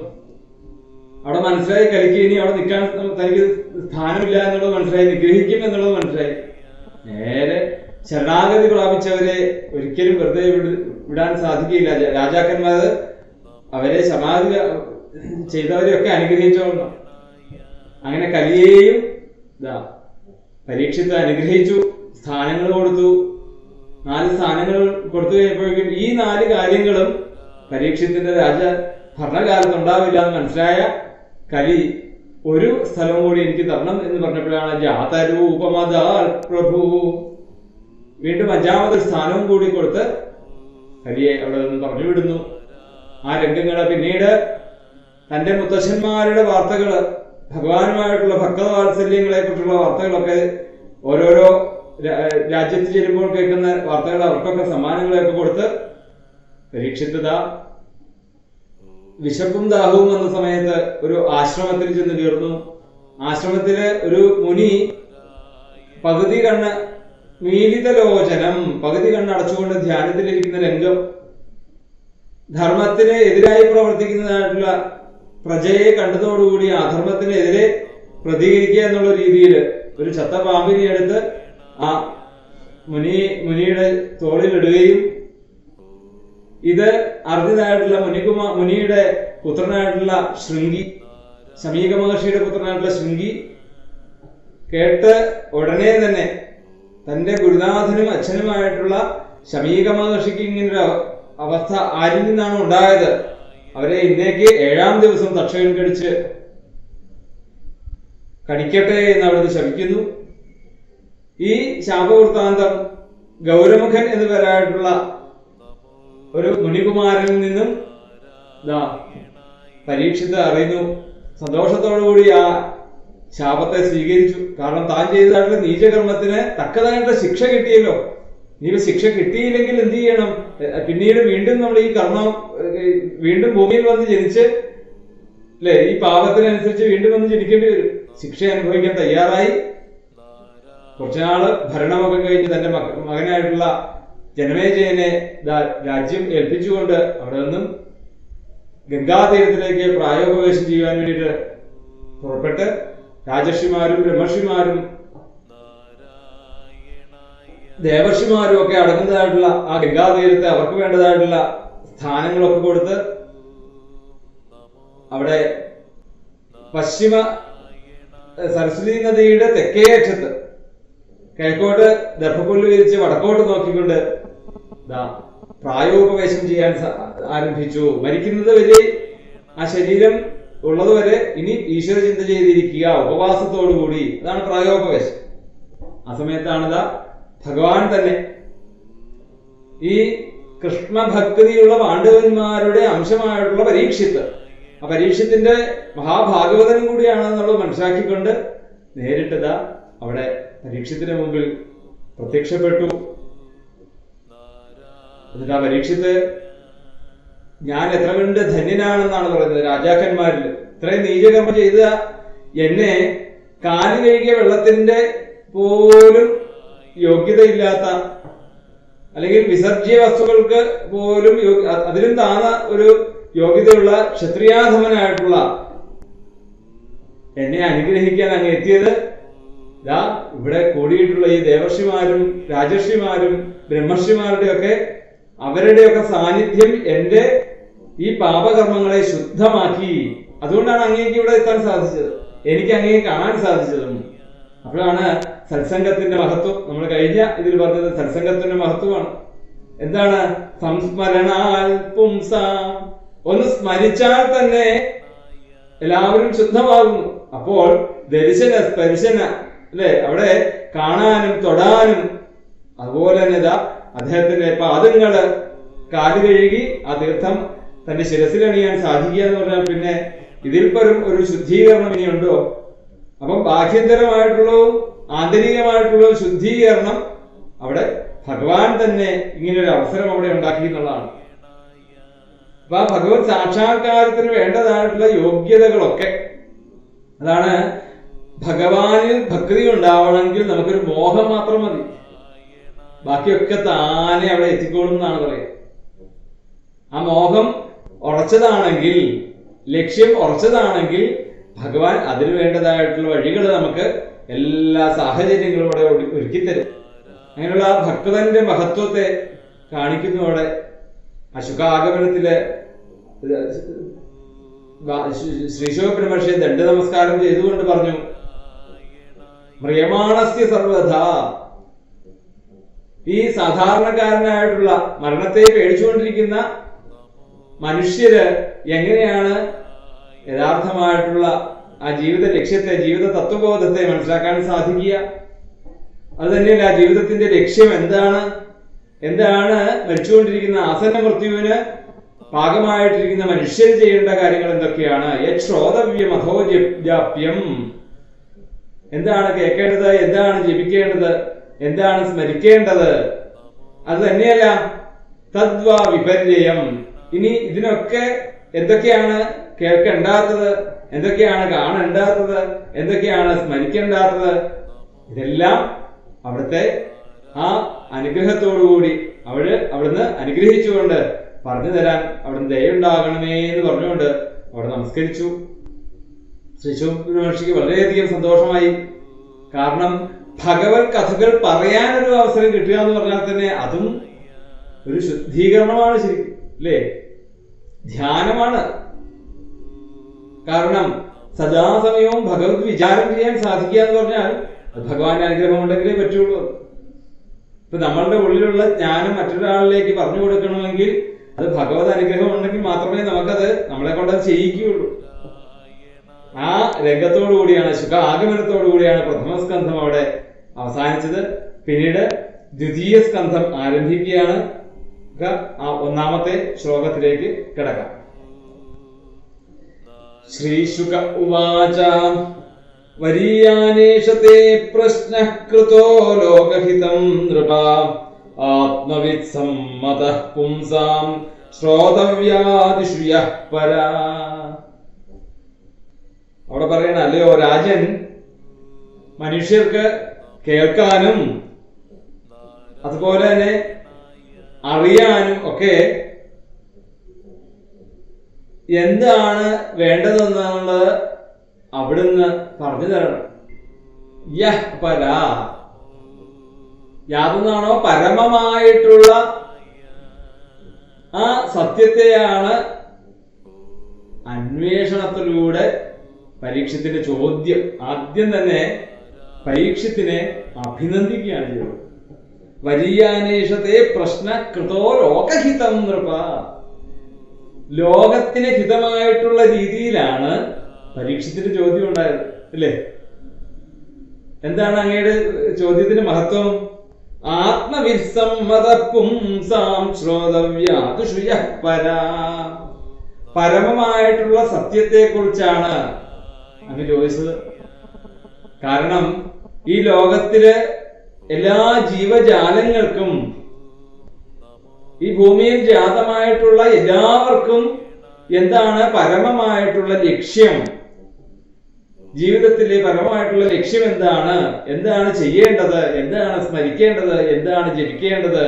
അവിടെ മനസ്സിലായി കലിക്ക് ഇനി അവിടെ നിൽക്കാൻ തനിക്ക് സ്ഥാനമില്ല എന്നുള്ളത് മനസ്സിലായി, നിഗ്രഹിക്കും എന്നുള്ളത് മനസ്സിലായി. നേരെ ശരണാഗതി പ്രാപിച്ചവരെ ഒരിക്കലും വെറുതെ വിടാൻ സാധിക്കില്ല. രാജാക്കന്മാർ അവരെ സമാധി ചെയ്തവരെയൊക്കെ അനുഗ്രഹിച്ചോളണം. അങ്ങനെ കലിയെയും പരീക്ഷിത്ത് അനുഗ്രഹിച്ചു, സ്ഥാനങ്ങൾ കൊടുത്തു. 4 സ്ഥാനങ്ങൾ കൊടുത്തു കഴിഞ്ഞപ്പോഴേക്കും ഈ 4 കാര്യങ്ങളും പരീക്ഷത്തിന്റെ ഭരണകാലത്ത് ഉണ്ടാവില്ല എന്ന് മനസ്സിലായ കലി ഒരു സ്ഥലം കൂടി എനിക്ക് തരണം എന്ന് പറഞ്ഞപ്പോഴാണ് ജാതരൂപമദാൽ പ്രഭു വീണ്ടും 5ാമത് സ്ഥാനവും കൂടി കൊടുത്ത് കലിയെ അവിടെ നിന്ന് പറഞ്ഞു വിടുന്നു. ആ രംഗങ്ങള് പിന്നീട് തന്റെ മുത്തശ്ശന്മാരുടെ വാർത്തകള്, ഭഗവാനുമായിട്ടുള്ള ഭക്തവാത്സല്യങ്ങളെ കുറിച്ചുള്ള വാർത്തകളൊക്കെ ഓരോരോ രാജ്യത്ത് ചെല്ലുമ്പോൾ കേൾക്കുന്ന വാർത്തകൾ അവർക്കൊക്കെ സമ്മാനങ്ങളൊക്കെ കൊടുത്ത് പരീക്ഷിച്ചത വിശപ്പും ദാഹവും വന്ന സമയത്ത് ഒരു ആശ്രമത്തിൽ ചെന്ന് കയറുന്നു. ആശ്രമത്തില് ഒരു മുനി പകുതി കണ്ണ് മീലിതലോചനം, പകുതി കണ്ണ് അടച്ചുകൊണ്ട് ധ്യാനത്തിലിരിക്കുന്ന രംഗം, ധർമ്മത്തിന് എതിരായി പ്രവർത്തിക്കുന്നതായിട്ടുള്ള പ്രജയെ കണ്ടതോടുകൂടി അധർമ്മത്തിനെതിരെ പ്രതികരിക്കുക എന്നുള്ള രീതിയിൽ ഒരു ചത്ത പാമ്പിനെ എടുത്ത് ആ മുനിയുടെ തോളിലിടുകയും ഇത് അറിഞ്ഞതായിട്ടുള്ള മുനിയുടെ പുത്രനായിട്ടുള്ള ശൃംഗി, ശമീക മഹർഷിയുടെ പുത്രനായിട്ടുള്ള ശൃംഗി കേട്ട് ഉടനെ തന്നെ തന്റെ ഗുരുനാഥനും അച്ഛനുമായിട്ടുള്ള ശമീക മഹർഷിക്ക് ഇങ്ങനൊരു അവസ്ഥ ആരിൽ നിന്നാണ് ഉണ്ടായത്, അവരെ ഇന്നേക്ക് 7-ാം ദിവസം തക്ഷകൻ കടിക്കട്ടെ എന്ന് അവിടുന്ന് ശപിക്കുന്നു. ഈ ശാപവൃത്താന്തം ഗൗരമുഖൻ എന്ന് പേരായിട്ടുള്ള ഒരു മുനികുമാരനിൽ നിന്നും പരീക്ഷിത് അറിയുന്നു. സന്തോഷത്തോടുകൂടി ആ ശാപത്തെ സ്വീകരിച്ചു. കാരണം താൻ ചെയ്തതായിട്ടുള്ള നീചകർമ്മത്തിന് തക്കതായിട്ടുള്ള ശിക്ഷ കിട്ടിയല്ലോ. ഇനി ശിക്ഷ കിട്ടിയില്ലെങ്കിൽ എന്ത് ചെയ്യണം? പിന്നീട് വീണ്ടും നമ്മൾ ഈ കർമ്മം വീണ്ടും ഭൂമിയിൽ വന്ന് ജനിച്ച് അല്ലെ, ഈ പാപത്തിനനുസരിച്ച് വീണ്ടും വന്ന് ജനിക്കേണ്ടി വരും. ശിക്ഷ അനുഭവിക്കാൻ തയ്യാറായി കുറച്ചുനാള് ഭരണമൊക്കെ കഴിഞ്ഞ് തന്റെ മകനായിട്ടുള്ള ജനമേജയനെ രാജ്യം ഏൽപ്പിച്ചുകൊണ്ട് അവിടെ നിന്നും ഗംഗാതീരത്തിലേക്ക് പ്രായോപവേശം ചെയ്യുവാൻ വേണ്ടിയിട്ട് പുറപ്പെട്ട് രാജർഷിമാരും ബ്രഹ്മർഷിമാരും ദേവർഷിമാരും ഒക്കെ അടങ്ങുന്നതായിട്ടുള്ള ആ ഗംഗാതീരത്തെ അവർക്ക് വേണ്ടതായിട്ടുള്ള സ്ഥാനങ്ങളൊക്കെ കൊടുത്ത് അവിടെ പശ്ചിമ സരസ്വതി നദിയുടെ തെക്കേ അക്ഷത്ത് കിഴക്കോട്ട് ദർഭപ്പുല്ല് വിരിച്ച് വടക്കോട്ട് നോക്കിക്കൊണ്ട് പ്രായോപവേശം ചെയ്യാൻ ആരംഭിച്ചു. മരിക്കുന്നത് വരെ ആ ശരീരം ഉള്ളതുവരെ ഇനി ഈശ്വര ചിന്ത ചെയ്തിരിക്കുക ഉപവാസത്തോടുകൂടി. അതാണ് പ്രായോപവേശം. ആ സമയത്താണിതാ ഭഗവാൻ തന്നെ ഈ കൃഷ്ണഭക്തിയുള്ള പാണ്ഡവന്മാരുടെ അംശമായിട്ടുള്ള പരീക്ഷിത്ത്, ആ പരീക്ഷത്തിന്റെ മഹാഭാഗവതനും കൂടിയാണെന്നുള്ളത് മനസ്സിലാക്കിക്കൊണ്ട് നേരിട്ടതാ അവിടെ പരീക്ഷത്തിന്റെ മുമ്പിൽ പ്രത്യക്ഷപ്പെട്ടു. എന്നിട്ട് ആ പരീക്ഷത്ത് ഞാൻ എത്ര കണ്ട് ധന്യനാണെന്നാണ് പറയുന്നത്. രാജാക്കന്മാരിൽ ഇത്രയും നീചകർമ്മം ചെയ്ത എന്നെ കാല് കഴുകിയ വെള്ളത്തിന്റെ പോലും യോഗ്യതയില്ലാത്ത, അല്ലെങ്കിൽ വിസർജ്യ വസ്തുക്കൾക്ക് പോലും അതിലും താന്ന ഒരു യോഗ്യതയുള്ള ക്ഷത്രിയാധമനായിട്ടുള്ള എന്നെ അനുഗ്രഹിക്കാൻ അങ്ങ് എത്തിയത് ഇവിടെ കൂടിയിട്ടുള്ള ഈ ദേവർഷിമാരും രാജർഷിമാരും ബ്രഹ്മർഷിമാരുടെയൊക്കെ അവരുടെയൊക്കെ സാന്നിധ്യം എന്റെ ഈ പാപകർമ്മങ്ങളെ ശുദ്ധമാക്കി. അതുകൊണ്ടാണ് അങ്ങേക്ക് ഇവിടെ എത്താൻ സാധിച്ചത്, എനിക്ക് അങ്ങേ കാണാൻ സാധിച്ചതും. അപ്പോഴാണ് സത്സംഗത്തിന്റെ മഹത്വം. നമ്മൾ കഴിഞ്ഞ ഇതിൽ പറഞ്ഞത് സത്സംഗത്തിന്റെ മഹത്വമാണ്. എന്താണ്? സംസ്മരണാൽ പുംസാം, ഒന്ന് സ്മരിച്ചാൽ തന്നെ എല്ലാവരും ശുദ്ധമാകുന്നു. അപ്പോൾ ദർശന സ്പർശന അല്ലെ, അവിടെ കാണാനും തൊടാനും, അതുപോലെ തന്നെ അദ്ദേഹത്തിന്റെ പാദങ്ങള് കാല് കഴുകി ആ തീർത്ഥം തന്റെ ശിരസിലണിയാൻ സാധിക്കുക എന്ന് പറഞ്ഞാൽ പിന്നെ ഇതിൽ പരം ഒരു ശുദ്ധീകരണം ഇനിയുണ്ടോ? അപ്പം ബാഹ്യന്തരമായിട്ടുള്ളതും ആന്തരികമായിട്ടുള്ള ശുദ്ധീകരണം അവിടെ ഭഗവാൻ തന്നെ ഇങ്ങനൊരു അവസരം അവിടെ ഉണ്ടാക്കി എന്നുള്ളതാണ്. അപ്പൊ ആ ഭഗവത് സാക്ഷാത്കാരത്തിന് വേണ്ടതായിട്ടുള്ള യോഗ്യതകളൊക്കെ, അതാണ് ഭഗവാനിൽ ഭക്തി ഉണ്ടാവണമെങ്കിൽ നമുക്കൊരു മോഹം മാത്രം മതി, ബാക്കിയൊക്കെ താനെ അവിടെ എത്തിക്കോളും എന്നാണ് പറയുക. ആ മോഹം ഉറച്ചതാണെങ്കിൽ, ലക്ഷ്യം ഉറച്ചതാണെങ്കിൽ ഭഗവാൻ അതിന് വേണ്ടതായിട്ടുള്ള വഴികൾ നമുക്ക് എല്ലാ സാഹചര്യങ്ങളും അവിടെ ഒരുക്കിത്തരും. അങ്ങനെയുള്ള ആ ഭക്തന്റെ മഹത്വത്തെ കാണിക്കുന്നതോടെ അശുകാഗമനത്തില് ശ്രീശോബ്രഹ്മർഷിയെ ദണ്ഡ നമസ്കാരം ചെയ്തുകൊണ്ട് പറഞ്ഞു, മ്രിയമാണസ്യ സർവഥ, ഈ സാധാരണക്കാരനായിട്ടുള്ള മരണത്തെ പേടിച്ചുകൊണ്ടിരിക്കുന്ന മനുഷ്യര് എങ്ങനെയാണ് യഥാർത്ഥമായിട്ടുള്ള ആ ജീവിത ലക്ഷ്യത്തെ, ജീവിത തത്വബോധത്തെ മനസ്സിലാക്കാൻ സാധിക്കുക? അത് തന്നെയല്ല ജീവിതത്തിന്റെ ലക്ഷ്യം എന്താണ്, എന്താണ് മരിച്ചുകൊണ്ടിരിക്കുന്ന ആസന്ന മൃത്യുവിന് പാകമായിട്ടിരിക്കുന്ന മനുഷ്യർ ചെയ്യേണ്ട കാര്യങ്ങൾ എന്തൊക്കെയാണ്? യശ്രോതവ്യം അധോജാപ്യം, എന്താണ് കേൾക്കേണ്ടത്, എന്താണ് ജപിക്കേണ്ടത്, എന്താണ് സ്മരിക്കേണ്ടത്? അത് തന്നെയല്ല തദ്വാ വിപര്യം. ഇനി ഇതിനൊക്കെ എന്തൊക്കെയാണ് കേൾക്കേണ്ടാത്തത്, എന്തൊക്കെയാണ് കാണേണ്ടാത്തത്, എന്തൊക്കെയാണ് സ്മരിക്കേണ്ടാത്തത്, ഇതെല്ലാം അവിടുത്തെ ആ അനുഗ്രഹത്തോടുകൂടി അവിടുന്ന് അനുഗ്രഹിച്ചുകൊണ്ട് പറഞ്ഞു തരാൻ അവിടുന്ന് ദയുണ്ടാകണമേ എന്ന് പറഞ്ഞുകൊണ്ട് അവിടെ നമസ്കരിച്ചു. ശ്രീ ശിവബ്രഹ്മർഷിക്ക് വളരെയധികം സന്തോഷമായി. കാരണം ഭഗവത് കഥകൾ പറയാനൊരു അവസരം കിട്ടുക എന്ന് പറഞ്ഞാൽ തന്നെ അതും ഒരു ശുദ്ധീകരണമാണ് ശരിക്കും, അല്ലേ? ധ്യാനമാണ്. കാരണം സദാസമയവും ഭഗവത് വിചാരം ചെയ്യാൻ സാധിക്കുക എന്ന് പറഞ്ഞാൽ ഭഗവാന്റെ അനുഗ്രഹം ഉണ്ടെങ്കിലേ പറ്റുള്ളൂ. ഇപ്പൊ നമ്മളുടെ ഉള്ളിലുള്ള ജ്ഞാനം മറ്റൊരാളിലേക്ക് പറഞ്ഞു കൊടുക്കണമെങ്കിൽ അത് ഭഗവത് അനുഗ്രഹം ഉണ്ടെങ്കിൽ മാത്രമേ നമുക്കത് നമ്മളെ കൊണ്ടത് ചെയ്യിക്കുകയുള്ളൂ. ആ രംഗത്തോടു കൂടിയാണ്, ശുഖ ആഗമനത്തോടു കൂടിയാണ് പ്രഥമ സ്കന്ധം അവിടെ അവസാനിച്ചത്. പിന്നീട് ദ്വിതീയ സ്കന്ധം ആരംഭിക്കുകയാണ്. ആ ഒന്നാമത്തെ ശ്ലോകത്തിലേക്ക് കിടക്കാം. ശ്രീശുക ഉവാച വരീയാനേഷത്തെ പ്രശ്നഃ കൃതോ ലോകഹിതം നൃപ ആത്മവിത് സമ്മതഃ പുംസാം ശ്രോതവ്യാദിഷു യഃ പരാ. അവിടെ പറയണ, അല്ലയോ രാജൻ, മനുഷ്യർക്ക് കേൾക്കാനും അതുപോലെ തന്നെ അറിയാനും ഒക്കെ എന്താണ് വേണ്ടതെന്നുള്ളത് അവിടുന്ന് പറഞ്ഞു തരണം. യഹ് പരാ, യാതൊന്നാണോ പരമമായിട്ടുള്ള ആ സത്യത്തെയാണ് അന്വേഷണത്തിലൂടെ പരീക്ഷത്തിന്റെ ചോദ്യം. ആദ്യം തന്നെ പരീക്ഷത്തിനെ അഭിനന്ദിക്കുകയാണ് ചെയ്തത്. വരീയാനേഷത്തെ പ്രശ്ന കൃതോ ലോകഹിതം നൃപ. ലോകത്തിന് ഹിതമായിട്ടുള്ള രീതിയിലാണ് പരീക്ഷത്തിന്റെ ചോദ്യം ഉണ്ടായത്, അല്ലേ? എന്താണ് അങ്ങയുടെ ചോദ്യത്തിന്റെ മഹത്വം? ആത്മവിസമ്മത പുംസാം ശ്രോതവ്യാദിഷു യഃ പരാ. പരമമായിട്ടുള്ള സത്യത്തെ കുറിച്ചാണ് അങ്ങ് ചോദിച്ചത്. കാരണം ഈ ലോകത്തില് എല്ലാ ജീവജാലങ്ങൾക്കും, ഈ ഭൂമിയിൽ ജാതമായിട്ടുള്ള എല്ലാവർക്കും എന്താണ് പരമമായിട്ടുള്ള ലക്ഷ്യം? ജീവിതത്തിലെ പരമമായിട്ടുള്ള ലക്ഷ്യം എന്താണ്? എന്താണ് ചെയ്യേണ്ടത്? എന്താണ് സ്മരിക്കേണ്ടത്? എന്താണ് ജപിക്കേണ്ടത്?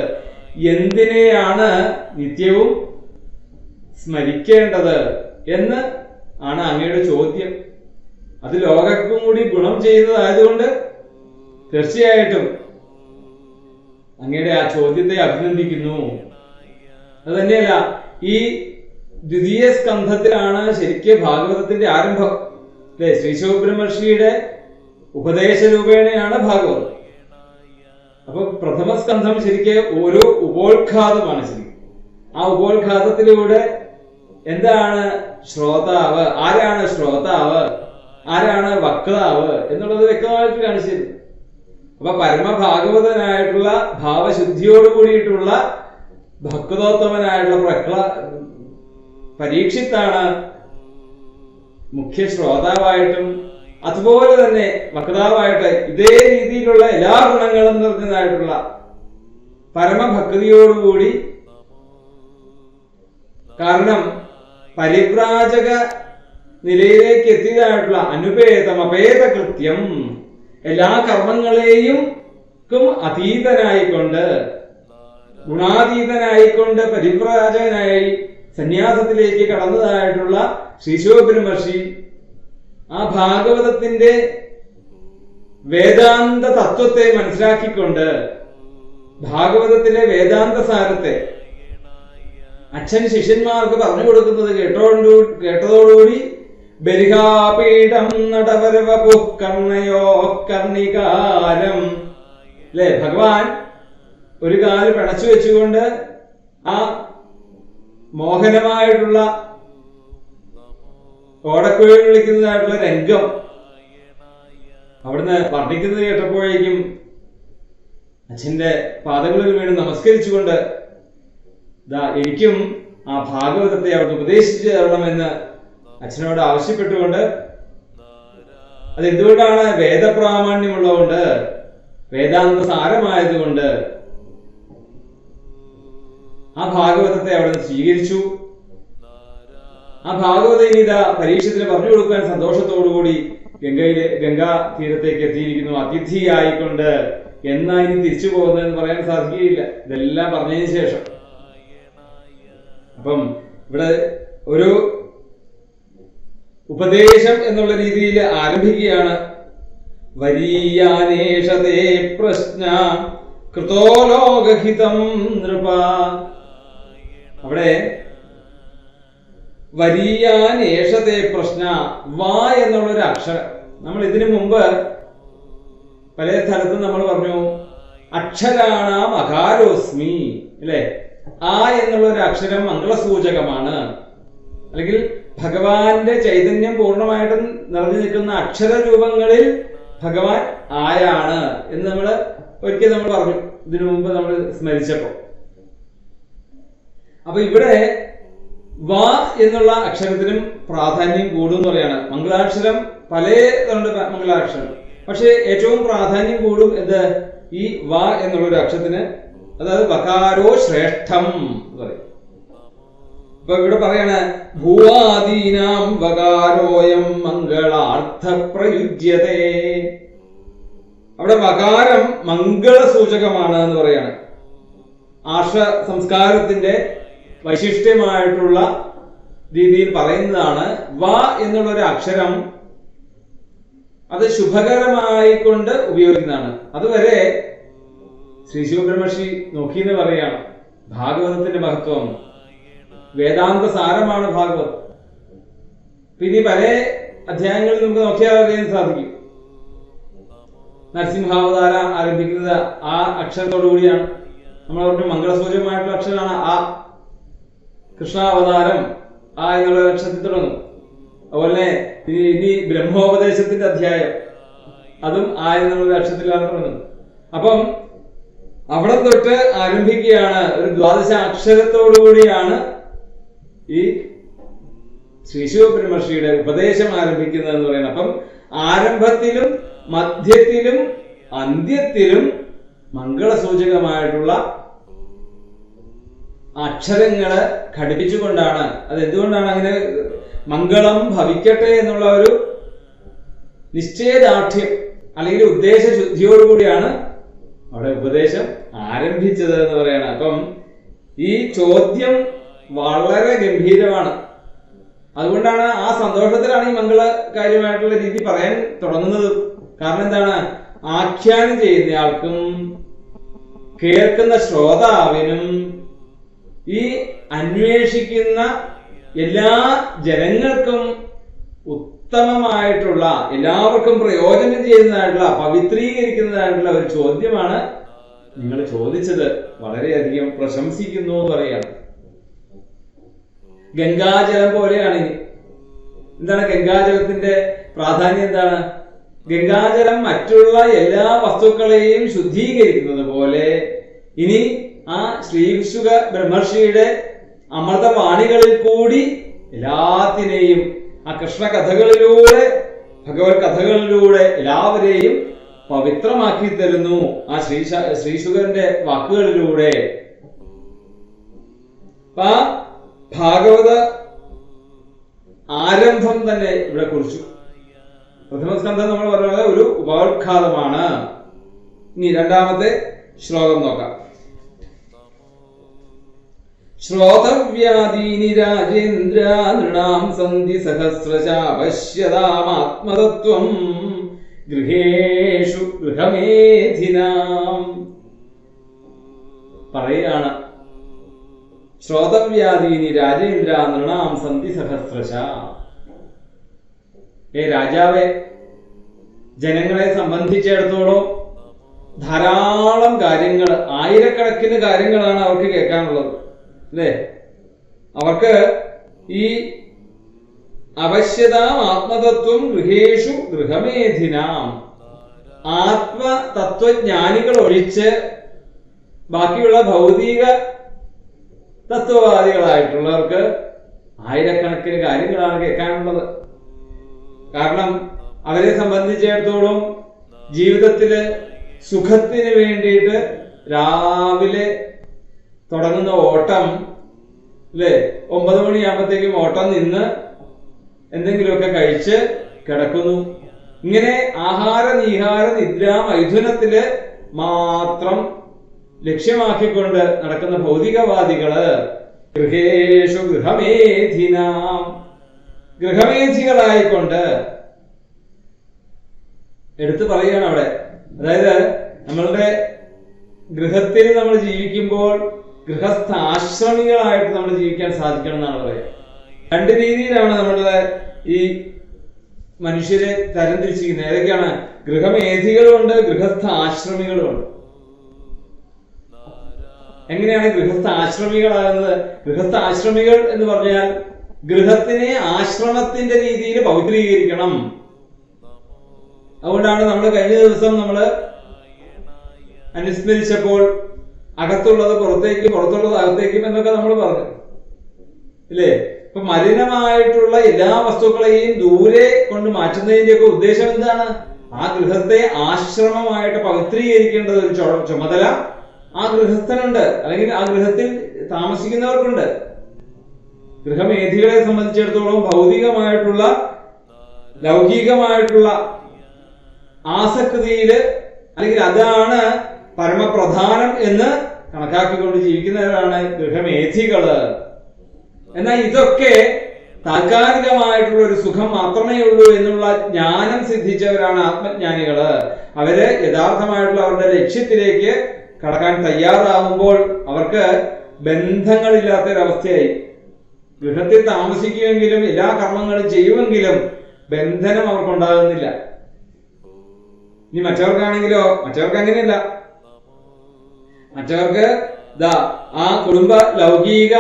എന്തിനെയാണ് നിത്യവും സ്മരിക്കേണ്ടത് എന്ന് ആണ് അങ്ങയുടെ ചോദ്യം. അത് ലോകർക്കും കൂടി ഗുണം ചെയ്യുന്നതായതുകൊണ്ട് തീർച്ചയായിട്ടും അങ്ങയുടെ ആ ചോദ്യത്തെ അഭിനന്ദിക്കുന്നു. അത് തന്നെയല്ല, ഈ ദ്വിതീയ സ്കന്ധത്തിലാണ് ശരിക്കും ഭാഗവതത്തിന്റെ ആരംഭം, അല്ലെ? ശ്രീ ശിവബ്രഹ്മർഷിയുടെ ഉപദേശ രൂപേണയാണ് ഭാഗവതം. അപ്പൊ പ്രഥമ സ്കന്ധം ശരിക്കും ഒരു ഉപോത്ഘാതമാണ്. ശരിക്കും ആ ഉപോത്ഘാതത്തിലൂടെ എന്താണ് ശ്രോതാവ്, ആരാണ് ശ്രോതാവ്, ആരാണ് വക്താവ് എന്നുള്ളത് വ്യക്തമായിട്ട് കാണിച്ചിരുന്നു. അപ്പൊ പരമഭാഗവതനായിട്ടുള്ള ഭാവശുദ്ധിയോട് കൂടിയിട്ടുള്ള ഭക്തോത്തമനായിട്ടുള്ള പരീക്ഷിത്താണ് മുഖ്യ ശ്രോതാവായിട്ടും അതുപോലെ തന്നെ വക്താവായിട്ട് ഇതേ രീതിയിലുള്ള എല്ലാ ഗുണങ്ങളും നിറഞ്ഞതായിട്ടുള്ള പരമഭക്തിയോടുകൂടി, കാരണം പരിവ്രാജക നിലയിലേക്ക് എത്തിയതായിട്ടുള്ള അനുപേതം അപേത കൃത്യം, എല്ലാ കർമ്മങ്ങളെയും അതീതനായിക്കൊണ്ട്, ഗുണാതീതനായിക്കൊണ്ട് പരിവ്രാജകനായി സന്യാസത്തിലേക്ക് കടന്നതായിട്ടുള്ള ശ്രീ ശിവബ്രഹ്മർഷി ആ ഭാഗവതത്തിന്റെ വേദാന്ത തത്വത്തെ മനസ്സിലാക്കിക്കൊണ്ട് ഭാഗവതത്തിലെ വേദാന്ത സാരത്തെ അച്ഛൻ ശിഷ്യന്മാർക്ക് പറഞ്ഞു കൊടുക്കുന്നത് കേട്ടതോടുകൂടി ബലിഹാപീഠം നടവരവപു കർണയോ കർണികാരം, അല്ലെ? ഭഗവാൻ ഒരു കാല് പിണച്ചു വെച്ചുകൊണ്ട് ആ മോഹനമായിട്ടുള്ള ഓടക്കുഴൽ വിളിക്കുന്നതായിട്ടുള്ള രംഗം അവിടുന്ന് വർണ്ണിക്കുന്നത് കേട്ടപ്പോഴേക്കും അച്ഛന്റെ പാദങ്ങളിൽ വീണ് നമസ്കരിച്ചുകൊണ്ട് എനിക്കും ആ ഭാഗവതത്തെ അവിടുന്ന് ഉപദേശിച്ചു തരണമെന്ന് അച്ഛനോട് ആവശ്യപ്പെട്ടുകൊണ്ട്, അതെന്തുകൊണ്ടാണ്? വേദപ്രാമാണ്യമുള്ളതുകൊണ്ട്. വേദാന്ത സാരമായതുകൊണ്ട് ആ ഭാഗവതത്തെ അവിടെ സ്വീകരിച്ചു. ആ ഭാഗവതം ഇനിതാ പരീക്ഷത്തിന് പറഞ്ഞു കൊടുക്കാൻ സന്തോഷത്തോടുകൂടി ഗംഗാ തീരത്തേക്ക് എത്തിയിരിക്കുന്നു. അതിഥിയായിക്കൊണ്ട്. എന്നാ ഇനി തിരിച്ചു പോകുന്നതെന്ന് പറയാൻ സാധിക്കുകയില്ല, ഇതെല്ലാം പറഞ്ഞതിന് ശേഷം. അപ്പം ഇവിടെ ഒരു ഉപദേശം എന്നുള്ള രീതിയിൽ ആരംഭിക്കുകയാണ്. വരീയാനേഷതേ പ്രശ്ന കൃതോ ലോകഹിതം നൃപ. അവിടെ വരീയാനേഷതേ പ്രശ്ന, വാ എന്നുള്ളൊരു അക്ഷരം. നമ്മൾ ഇതിനു മുമ്പ് പല സ്ഥലത്തും നമ്മൾ പറഞ്ഞു അക്ഷരാണാം അകാരോസ്മി, അല്ലെ? ആ എന്നുള്ള ഒരു അക്ഷരം മംഗളസൂചകമാണ്. അല്ലെങ്കിൽ ഭഗവാന്റെ ചൈതന്യം പൂർണ്ണമായിട്ടും നിറഞ്ഞു നിൽക്കുന്ന അക്ഷരരൂപങ്ങളിൽ ഭഗവാൻ ആയാണ് എന്ന് ഒരിക്കൽ നമ്മൾ പറഞ്ഞു, ഇതിനു മുമ്പ് നമ്മൾ സ്മരിച്ചപ്പോ. അപ്പൊ ഇവിടെ വാ എന്നുള്ള അക്ഷരത്തിനും പ്രാധാന്യം കൂടും എന്ന് പറയാണ്. മംഗളാക്ഷരം പലതുണ്ട് മംഗളാക്ഷരം, പക്ഷെ ഏറ്റവും പ്രാധാന്യം കൂടും എന്ത്? ഈ വാ എന്നുള്ളൊരു അക്ഷരത്തിന്. അതായത് വകാരോ ശ്രേഷ്ഠം എന്ന് പറയും. ഇപ്പൊ ഇവിടെ പറയാണ് ഭൂവാദീനാം വകാരോയം മംഗളാർത്ഥ പ്രയുജ്യതേ. അവിടെ വകാരം മംഗളസൂചകമാണ് എന്ന് പറയാണ്. ആർഷ സംസ്കാരത്തിന്റെ വൈശിഷ്ട്യമായിട്ടുള്ള രീതിയിൽ പറയുന്നതാണ്. വ എന്നുള്ളൊരു അക്ഷരം അത് ശുഭകരമായിക്കൊണ്ട് ഉപയോഗിക്കുന്നതാണ്. അതുവരെ ശ്രീ ശിവബ്രഹ്മർഷി നോക്കിയെന്ന് പറയാണ് ഭാഗവതത്തിന്റെ മഹത്വം. വേദാന്ത സാരമാണ് ഭാഗവതം. പിന്നെ പല അധ്യായങ്ങളിൽ നമുക്ക് നോക്കിയാൽ അറിയാൻ സാധിക്കും. നരസിംഹാവതാരം ആരംഭിക്കുന്നത് ആ അക്ഷരത്തോടു കൂടിയാണ്. നമ്മൾ പറഞ്ഞു മംഗളസൂചകമായിട്ടുള്ള അക്ഷരമാണ് ആ. കൃഷ്ണാവതാരം ആ എന്നുള്ള അക്ഷരത്തിൽ തുടങ്ങും. അതുപോലെ ഇനി ബ്രഹ്മോപദേശത്തിന്റെ അധ്യായം അതും ആ എന്നുള്ള അക്ഷരത്തിലാണ് തുടങ്ങുന്നത്. അപ്പം അവിടെ തൊട്ട് ആരംഭിക്കുകയാണ്. ഒരു ദ്വാദശ അക്ഷരത്തോടുകൂടിയാണ് ഈ ശ്രീ ശിവബ്രഹ്മർഷിയുടെ ഉപദേശം ആരംഭിക്കുന്നത് എന്ന് പറയുന്നത്. അപ്പം ആരംഭത്തിലും മധ്യത്തിലും അന്ത്യത്തിലും മംഗളസൂചകമായിട്ടുള്ള അക്ഷരങ്ങള് ഘടിപ്പിച്ചുകൊണ്ടാണ്. അത് എന്തുകൊണ്ടാണ് അങ്ങനെ? മംഗളം ഭവിക്കട്ടെ എന്നുള്ള ഒരു നിശ്ചയദാർഢ്യം അല്ലെങ്കിൽ ഉദ്ദേശശുദ്ധിയോടുകൂടിയാണ് അവിടെ ഉപദേശം ആരംഭിച്ചത് എന്ന് പറയണം. അപ്പം ഈ ചോദ്യം വളരെ ഗംഭീരമാണ്. അതുകൊണ്ടാണ് ആ സന്തോഷത്തിലാണ് ഈ മംഗളകാര്യമായിട്ടുള്ള രീതി പറയാൻ തുടങ്ങുന്നത്. കാരണം എന്താണ്? ആഖ്യാനം ചെയ്യുന്നയാൾക്കും കേൾക്കുന്ന ശ്രോതാവിനും ഈ അന്വേഷിക്കുന്ന എല്ലാ ജനങ്ങൾക്കും ഉത്തമമായിട്ടുള്ള, എല്ലാവർക്കും പ്രയോജനം ചെയ്യുന്നതായിട്ടുള്ള, പവിത്രീകരിക്കുന്നതായിട്ടുള്ള ഒരു ചോദ്യമാണ് നിങ്ങൾ ചോദിച്ചത്. വളരെയധികം പ്രശംസിക്കുന്നു എന്ന് പറയാണ്. ഗംഗാജലം പോലെയാണ്. എന്താണ് ഗംഗാജലത്തിന്റെ പ്രാധാന്യം? എന്താണ്? ഗംഗാജലം മറ്റുള്ള എല്ലാ വസ്തുക്കളെയും ശുദ്ധീകരിക്കുന്നത് പോലെ ഇനി ആ ശ്രീശുക ബ്രഹ്മർഷിയുടെ അമൃതവാണികളിൽ കൂടി എല്ലാത്തിനെയും ആ കൃഷ്ണ കഥകളിലൂടെ, ഭഗവത് കഥകളിലൂടെ എല്ലാവരെയും പവിത്രമാക്കി തരുന്നു ആ ശ്രീശുകന്റെ വാക്കുകളിലൂടെ. ആ ഭാഗവത ആരംഭം തന്നെ ഇവിടെ കുറിച്ചു. പ്രഥമസ്കന്ധം നമ്മൾ പറയുന്നത് ഒരു ഉപോദ്ഘാതമാണ്. ഇനി രണ്ടാമത്തെ ശ്ലോകം നോക്കാം. ശ്രോതവ്യാദീനി രാജേന്ദ്ര നൃണാം സന്ധി സഹസ്രശാ പശ്യതാമാത്മതത്വം ഗൃഹേഷു ഗൃഹമേധിനാം. പറയുകയാണ് ശ്രോതവ്യാദീനി രാജേന്ദ്ര നൃണാം സന്ധി സഹസ്രശാ. രാജാവെ, ജനങ്ങളെ സംബന്ധിച്ചിടത്തോളം ധാരാളം കാര്യങ്ങൾ, ആയിരക്കണക്കിന് കാര്യങ്ങളാണ് അവർക്ക് കേൾക്കാനുള്ളത്, അല്ലേ? അവർക്ക് ഈ അവശ്യതാം ആത്മതത്വം ഗൃഹേഷു ഗൃഹമേധിനാം, ആത്മതത്വജ്ഞാനികൾ ഒഴിച്ച് ബാക്കിയുള്ള ഭൗതിക തത്വവാദികളായിട്ടുള്ളവർക്ക് ആയിരക്കണക്കിന് കാര്യങ്ങളാണ് കേൾക്കാനുള്ളത്. കാരണം അവരെ സംബന്ധിച്ചിടത്തോളം ജീവിതത്തില് സുഖത്തിന് വേണ്ടിയിട്ട് രാവിലെ തുടങ്ങുന്ന ഓട്ടം അല്ലേ, 9 മണിയാകുമ്പോഴത്തേക്കും ഓട്ടം നിന്ന് എന്തെങ്കിലുമൊക്കെ കഴിച്ച് കിടക്കുന്നു. ഇങ്ങനെ ആഹാര നീഹാര നിദ്ര മൈഥുനത്തില് മാത്രം ലക്ഷ്യമാക്കിക്കൊണ്ട് നടക്കുന്ന ഭൗതികവാദികള് ഗൃഹേഷു ഗൃഹമേധിനാം, ഗൃഹമേധികളായിക്കൊണ്ട് എടുത്തു പറയുകയാണ് അവിടെ. അതായത് നമ്മളുടെ ഗൃഹത്തിൽ നമ്മൾ ജീവിക്കുമ്പോൾ ഗൃഹസ്ഥാശ്രമികളായിട്ട് നമ്മൾ ജീവിക്കാൻ സാധിക്കണം എന്നാണ് പറയുക. 2 രീതിയിലാണ് നമ്മളുടെ ഈ മനുഷ്യരെ തരംതിരിച്ചിരിക്കുന്നത്. ഏതൊക്കെയാണ്? ഗൃഹമേധികളുമുണ്ട്, ഗൃഹസ്ഥാശ്രമികളുമുണ്ട്. എങ്ങനെയാണ് ഗൃഹസ്ഥാശ്രമികളാകുന്നത്? ഗൃഹസ്ഥാശ്രമികൾ എന്ന് പറഞ്ഞാൽ ഗൃഹത്തിനെ ആശ്രമത്തിന്റെ രീതിയിൽ പവിത്രീകരിക്കണം. അതുകൊണ്ടാണ് നമ്മൾ കഴിഞ്ഞ ദിവസം നമ്മൾ അനുസ്മരിച്ചപ്പോൾ അകത്തുള്ളത് പുറത്തേക്കും പുറത്തുള്ളത് അകത്തേക്കും എന്നൊക്കെ നമ്മൾ പറഞ്ഞു ഇല്ലേ? ഇപ്പൊ മലിനമായിട്ടുള്ള എല്ലാ വസ്തുക്കളെയും ദൂരെ കൊണ്ട് മാറ്റുന്നതിന്റെയൊക്കെ ഉദ്ദേശം എന്താണ്? ആ ഗൃഹത്തെ ആശ്രമമായിട്ട് പവിത്രീകരിക്കേണ്ടത് ഒരു ചുമതല ആ ഗൃഹസ്ഥനുണ്ട്, അല്ലെങ്കിൽ ആ ഗൃഹത്തിൽ താമസിക്കുന്നവർക്കുണ്ട്. ഗൃഹമേധികളെ സംബന്ധിച്ചിടത്തോളം ഭൗതികമായിട്ടുള്ള ലൗകികമായിട്ടുള്ള ആസക്തിയില് അല്ലെങ്കിൽ അതാണ് പരമപ്രധാനം എന്ന് കണക്കാക്കിക്കൊണ്ട് ജീവിക്കുന്നവരാണ് ഗൃഹമേധികള്. എന്നാൽ ഇതൊക്കെ താൽക്കാലികമായിട്ടുള്ള ഒരു സുഖം മാത്രമേ ഉള്ളൂ എന്നുള്ള ജ്ഞാനം സിദ്ധിച്ചവരാണ് ആത്മജ്ഞാനികള്. അവര് യഥാർത്ഥമായിട്ടുള്ള അവരുടെ ലക്ഷ്യത്തിലേക്ക് കടക്കാൻ തയ്യാറാവുമ്പോൾ അവർക്ക് ബന്ധങ്ങളില്ലാത്തൊരവസ്ഥയായി. ഗൃഹത്തിൽ താമസിക്കുമെങ്കിലും എല്ലാ കർമ്മങ്ങളും ചെയ്യുമെങ്കിലും ബന്ധനം അവർക്കുണ്ടാകുന്നില്ല. ഇനി മറ്റവർക്കാണെങ്കിലോ, മറ്റവർക്ക് അങ്ങനെയല്ല. മറ്റവർക്ക് ആ കുടുംബ ലൗകിക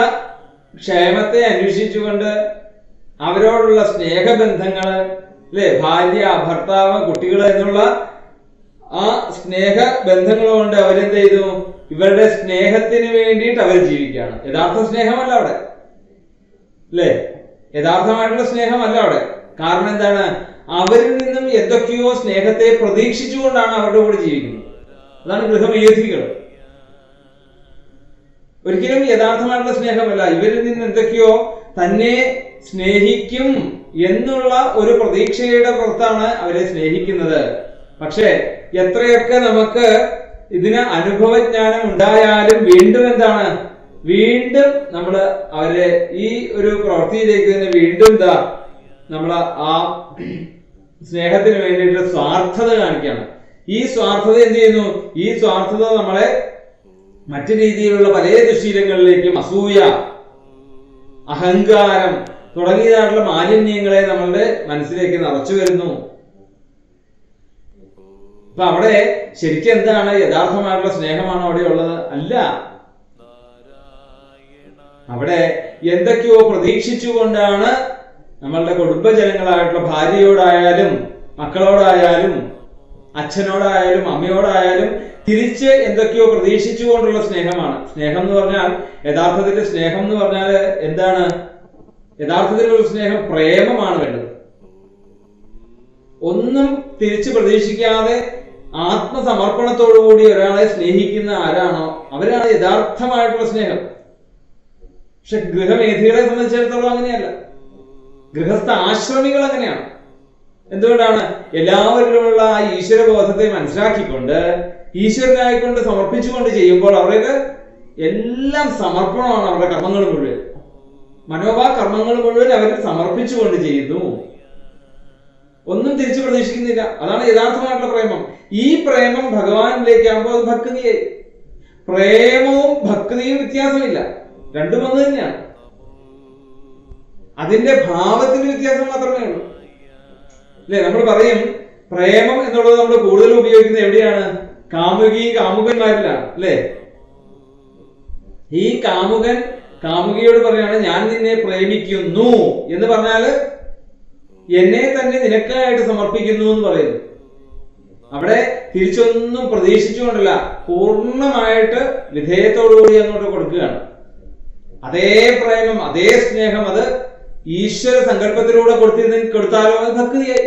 ക്ഷേമത്തെ അന്വേഷിച്ചുകൊണ്ട് അവരോടുള്ള സ്നേഹബന്ധങ്ങള് അല്ലെ, ഭാര്യ ഭർത്താവ് കുട്ടികള് എന്നുള്ള ആ സ്നേഹ ബന്ധങ്ങൾ കൊണ്ട് അവരെന്ത് ചെയ്തു? ഇവരുടെ സ്നേഹത്തിന് വേണ്ടിയിട്ട് അവർ ജീവിക്കുകയാണ്. യഥാർത്ഥ സ്നേഹമല്ല അവിടെ അല്ലെ, യഥാർത്ഥമായിട്ടുള്ള സ്നേഹമല്ല അവിടെ. കാരണം എന്താണ്? അവരിൽ നിന്നും എന്തൊക്കെയോ സ്നേഹത്തെ പ്രതീക്ഷിച്ചുകൊണ്ടാണ് അവരുടെ കൂടെ ജീവിക്കുന്നത്. അതാണ് ഗൃഹമേധികൾ. ഒരിക്കലും യഥാർത്ഥമായിട്ടുള്ള സ്നേഹമല്ല. ഇവരിൽ നിന്ന് എന്തൊക്കെയോ തന്നെ സ്നേഹിക്കും എന്നുള്ള ഒരു പ്രതീക്ഷയുടെ പുറത്താണ് അവരെ സ്നേഹിക്കുന്നത്. പക്ഷെ എത്രയൊക്കെ നമുക്ക് ഇതിന് അനുഭവജ്ഞാനം ഉണ്ടായാലും വീണ്ടും എന്താണ്? വീണ്ടും നമ്മൾ അവരെ ഈ ഒരു പ്രവൃത്തിയിലേക്ക് തന്നെ വീണ്ടും നമ്മൾ ആ സ്നേഹത്തിന് വേണ്ടിയിട്ട് സ്വാർത്ഥത കാണിക്കുകയാണ്. ഈ സ്വാർത്ഥത എന്ത് ചെയ്യുന്നു? ഈ സ്വാർത്ഥത നമ്മളെ മറ്റു രീതിയിലുള്ള പല ദുശ്ശീലങ്ങളിലേക്കും, അസൂയ, അഹങ്കാരം തുടങ്ങിയതായിട്ടുള്ള മാലിന്യങ്ങളെ നമ്മളുടെ മനസ്സിലേക്ക് നിറച്ചു വരുന്നു. അപ്പൊ അവിടെ ശരിക്കും എന്താണ്? യഥാർത്ഥമായിട്ടുള്ള സ്നേഹമാണോ അവിടെ ഉള്ളത്? അല്ല. അവിടെ എന്തൊക്കെയോ പ്രതീക്ഷിച്ചുകൊണ്ടാണ് നമ്മളുടെ കുടുംബജനങ്ങളായിട്ടുള്ള ഭാര്യയോടായാലും മക്കളോടായാലും അച്ഛനോടായാലും അമ്മയോടായാലും തിരിച്ച് എന്തൊക്കെയോ പ്രതീക്ഷിച്ചുകൊണ്ടുള്ള സ്നേഹമാണ്. സ്നേഹം എന്ന് പറഞ്ഞാൽ യഥാർത്ഥത്തിൽ സ്നേഹം എന്ന് പറഞ്ഞാൽ എന്താണ്? യഥാർത്ഥത്തിലുള്ള സ്നേഹം പ്രേമമാണ് വേണ്ടത്. ഒന്നും തിരിച്ചു പ്രതീക്ഷിക്കാതെ ആത്മസമർപ്പണത്തോടുകൂടി ഒരാളെ സ്നേഹിക്കുന്ന ആരാണോ അവരാണ് യഥാർത്ഥമായിട്ടുള്ള സ്നേഹം. പക്ഷെ ഗൃഹമേധികളെ സംബന്ധിച്ചിടത്തോളം അങ്ങനെയല്ല. ഗൃഹസ്ഥ ആശ്രമികൾ അങ്ങനെയാണ്. എന്തുകൊണ്ടാണ്? എല്ലാവരിലുമുള്ള ആ ഈശ്വരബോധത്തെ മനസ്സിലാക്കിക്കൊണ്ട് ഈശ്വരനായിക്കൊണ്ട് സമർപ്പിച്ചുകൊണ്ട് ചെയ്യുമ്പോൾ അവർക്ക് എല്ലാം സമർപ്പണമാണ്. അവരുടെ കർമ്മങ്ങൾ മുഴുവൻ, മനോഭാവ കർമ്മങ്ങൾ മുഴുവൻ അവർ സമർപ്പിച്ചുകൊണ്ട് ചെയ്യുന്നു. ഒന്നും തിരിച്ചു പ്രതീക്ഷിക്കുന്നില്ല. അതാണ് യഥാർത്ഥമായിട്ടുള്ള പ്രേമം. ഈ പ്രേമം ഭഗവാനിലേക്കാകുമ്പോൾ അത് ഭക്തിയായി. പ്രേമവും ഭക്തിയും വ്യത്യാസമില്ല, രണ്ടും ഒന്ന് തന്നെയാണ്. അതിന്റെ ഭാവത്തിന്റെ വ്യത്യാസം മാത്രമേ ഉള്ളൂ അല്ലെ? നമ്മൾ പറയും പ്രേമം എന്നുള്ളത് നമ്മൾ കൂടുതൽ ഉപയോഗിക്കുന്നത് എവിടെയാണ്? കാമുകന്മാരിലാണ് അല്ലെ? ഈ കാമുകിയോട് പറയാണ് ഞാൻ നിന്നെ പ്രേമിക്കുന്നു എന്ന് പറഞ്ഞാല് എന്നെ തന്നെ നിനക്കായിട്ട് സമർപ്പിക്കുന്നു എന്ന് പറയുന്നു. അവിടെ തിരിച്ചൊന്നും പ്രതീക്ഷിച്ചുകൊണ്ടല്ല, പൂർണ്ണമായിട്ട് വിധേയത്തോടുകൂടി അങ്ങോട്ട് കൊടുക്കുകയാണ്. അതേ പ്രേമം, അതേ സ്നേഹം അത് ഈശ്വര സങ്കല്പത്തിലൂടെ കൊടുത്താലോ അത് ഭക്തിയായി.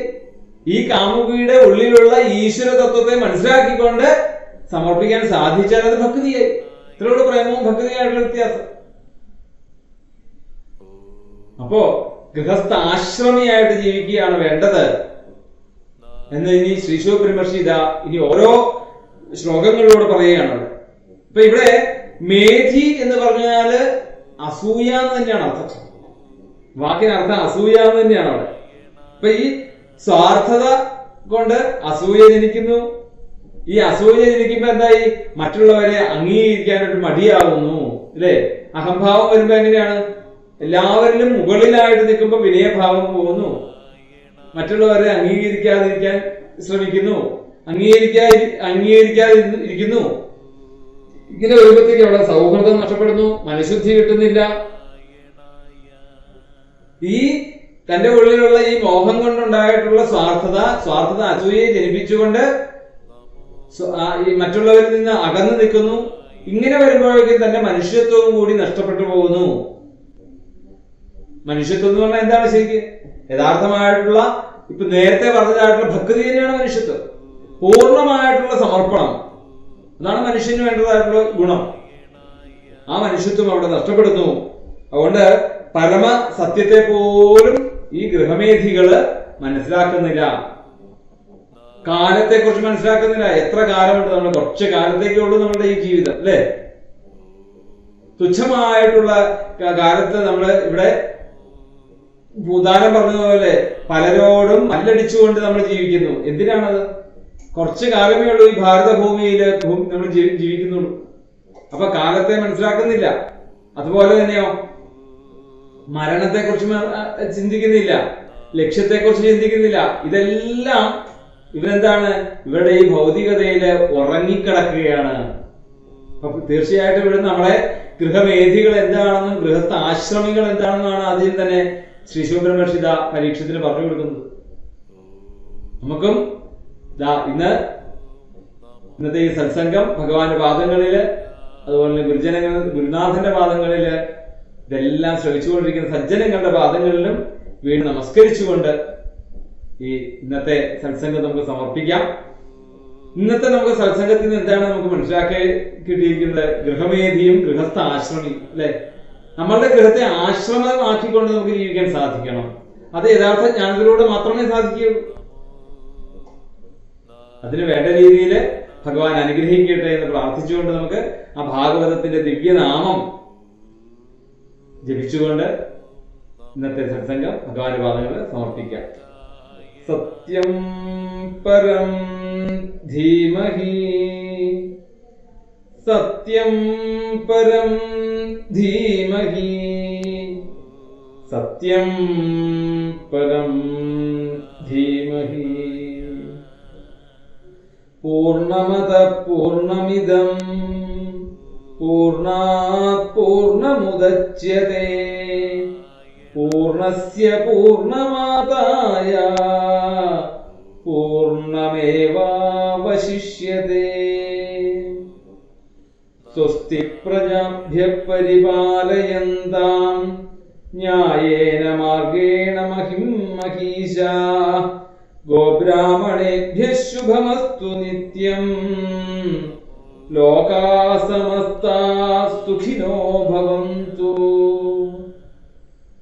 ഈ കാമുകിയുടെ ഉള്ളിലുള്ള ഈശ്വര തത്വത്തെ മനസ്സിലാക്കിക്കൊണ്ട് സമർപ്പിക്കാൻ സാധിച്ചാൽ അത് ഭക്തിയായി. ഇത്രയുള്ള പ്രേമവും ഭക്തിയായിട്ടുള്ള വ്യത്യാസം. അപ്പോ ഗൃഹസ്ഥ ആശ്രമിയായിട്ട് ജീവിക്കുകയാണ് വേണ്ടത് എന്ന് ഇനി ശ്രീശുബ്രഹ്മർഷി ഇനി ഓരോ ശ്ലോകങ്ങളിലൂടെ പറയുകയാണ്. ഇപ്പൊ ഇവിടെ മേധി എന്ന് പറഞ്ഞാല് അസൂയ എന്ന് തന്നെയാണ് അർത്ഥം. വാക്കിനർത്ഥം അസൂയ എന്ന് തന്നെയാണ് അവിടെ. അപ്പൊ ഈ സ്വാർത്ഥത കൊണ്ട് അസൂയ ജനിക്കുന്നു. ഈ അസൂയ ജനിക്കുമ്പോ എന്തായി? മറ്റുള്ളവരെ അംഗീകരിക്കാനായിട്ട് മടിയാവുന്നു, അല്ലെ? അഹംഭാവം വരുമ്പോ എങ്ങനെയാണ്? എല്ലാവരിലും മുകളിലായിട്ട് നിൽക്കുമ്പോ വിനയഭാവം പോകുന്നു, മറ്റുള്ളവരെ അംഗീകരിക്കാതിരിക്കാൻ ശ്രമിക്കുന്നു, അംഗീകരിക്കാതിരിക്കുന്നു. ഇങ്ങനെ വരുമ്പോഴത്തേക്ക് അവിടെ സൗഹൃദം നഷ്ടപ്പെടുന്നു, മനഃശുദ്ധി കിട്ടുന്നില്ല. ഈ തന്റെ ഉള്ളിലുള്ള ഈ മോഹം കൊണ്ടുണ്ടായിട്ടുള്ള സ്വാർത്ഥത അസൂയയെ ജനിപ്പിച്ചുകൊണ്ട് ഈ മറ്റുള്ളവരിൽ നിന്ന് അകന്നു നിൽക്കുന്നു. ഇങ്ങനെ വരുമ്പോഴേക്കും തന്റെ മനുഷ്യത്വവും കൂടി നഷ്ടപ്പെട്ടു പോകുന്നു. മനുഷ്യത്വം എന്ന് പറഞ്ഞാൽ എന്താണ് ശരിക്ക്? യഥാർത്ഥമായിട്ടുള്ള, ഇപ്പൊ നേരത്തെ പറഞ്ഞതായിട്ടുള്ള ഭക്തി തന്നെയാണ് മനുഷ്യത്വം. പൂർണ്ണമായിട്ടുള്ള സമർപ്പണം, അതാണ് മനുഷ്യന് വേണ്ടതായിട്ടുള്ള ഗുണം. ആ മനുഷ്യത്വം അവിടെ നഷ്ടപ്പെടുന്നു. അതുകൊണ്ട് പരമ സത്യത്തെ പോലും ഈ ഗൃഹമേധികള് മനസ്സിലാക്കുന്നില്ല. കാലത്തെ കുറിച്ച് മനസ്സിലാക്കുന്നില്ല. എത്ര കാലമുണ്ട്? നമ്മൾ കുറച്ച് കാലത്തേക്കേ ഉള്ളൂ നമ്മളുടെ ഈ ജീവിതം, അല്ലെ? തുച്ഛമായിട്ടുള്ള കാലത്ത് നമ്മള് ഇവിടെ ഭൂതാനം പറഞ്ഞതുപോലെ പലരോടും മല്ലടിച്ചുകൊണ്ട് നമ്മൾ ജീവിക്കുന്നു. എന്തിനാണത്? കുറച്ച് കാലമേ ഉള്ളൂ ഈ ഭാരതഭൂമിയില് നമ്മൾ ജീവിക്കുന്നുള്ളൂ. അപ്പൊ കാലത്തെ മനസ്സിലാക്കുന്നില്ല. അതുപോലെ തന്നെയോ മരണത്തെ കുറിച്ച് ചിന്തിക്കുന്നില്ല, ലക്ഷ്യത്തെ കുറിച്ച് ചിന്തിക്കുന്നില്ല. ഇതെല്ലാം ഇവരെന്താണ്? ഇവരുടെ ഈ ഭൗതികതയില് ഉറങ്ങിക്കിടക്കുകയാണ്. അപ്പൊ തീർച്ചയായിട്ടും ഇവിടെ നമ്മളെ ഗൃഹമേധികൾ എന്താണെന്നും ഗൃഹസ്ഥ ആശ്രമികൾ എന്താണെന്നാണ് ആദ്യം തന്നെ ശ്രീശുബ്രഹ്മർഷി പരീക്ഷത്തിന് പറഞ്ഞു കൊടുക്കുന്നത്. നമുക്കും ഇന്നത്തെ ഈ സത്സംഗം ഭഗവാന്റെ പാദങ്ങളില്, അതുപോലെ ഗുരുനാഥന്റെ പാദങ്ങളില്, ഇതെല്ലാം ശ്രമിച്ചുകൊണ്ടിരിക്കുന്ന സജ്ജനങ്ങളുടെ പാദങ്ങളിലും വീണ്ടും നമസ്കരിച്ചുകൊണ്ട് ഈ ഇന്നത്തെ സത്സംഗം നമുക്ക് സമർപ്പിക്കാം. ഇന്നത്തെ നമുക്ക് സത്സംഗത്തിൽ നിന്ന് എന്താണ് നമുക്ക് മനസ്സിലാക്കി കിട്ടിയിരിക്കുന്നത്? ഗൃഹമേധിയും ഗൃഹസ്ഥ ആശ്രമിയും, അല്ലെ? നമ്മളുടെ ഗൃഹത്തെ ആശ്രമമാക്കിക്കൊണ്ട് നമുക്ക് ജീവിക്കാൻ സാധിക്കണം. അത് യഥാർത്ഥ ജ്ഞാനത്തിലൂടെ മാത്രമേ സാധിക്കുകയുള്ളൂ. അതിന് വേണ്ട രീതിയിൽ ഭഗവാൻ അനുഗ്രഹിക്കട്ടെ എന്ന് പ്രാർത്ഥിച്ചുകൊണ്ട് നമുക്ക് ആ ഭാഗവതത്തിന്റെ ദിവ്യനാമം ജപിച്ചുകൊണ്ട് ഇന്നത്തെ സത്സംഗം ഭഗവാന്റെ പാദങ്ങളിൽ സമർപ്പിക്കാം. സത്യം പരം ധീമഹി, സത്യം പരം ധീമഹി, സത്യം പരം ധീമഹി. പൂർണ്ണമത പൂർണ്ണമിദം പൂർണ്ണാത് പൂർണ്ണമുദച്യതേ പൂർണ്ണസ്യ പൂർണ്ണമാദായ പൂർണ്ണമേവാവശിഷ്യതേ. സ്വസ്തി പ്രജാഭ്യഃ പരിപാലയന്താം ന്യായേന മാർഗേണ മഹിം മഹീശാഃ. ഗോബ്രാഹ്മണേഭ്യഃ ശുഭമസ്തു നിത്യം. ലോകാഃ സമസ്താഃ സുഖിനോ ഭവന്തു.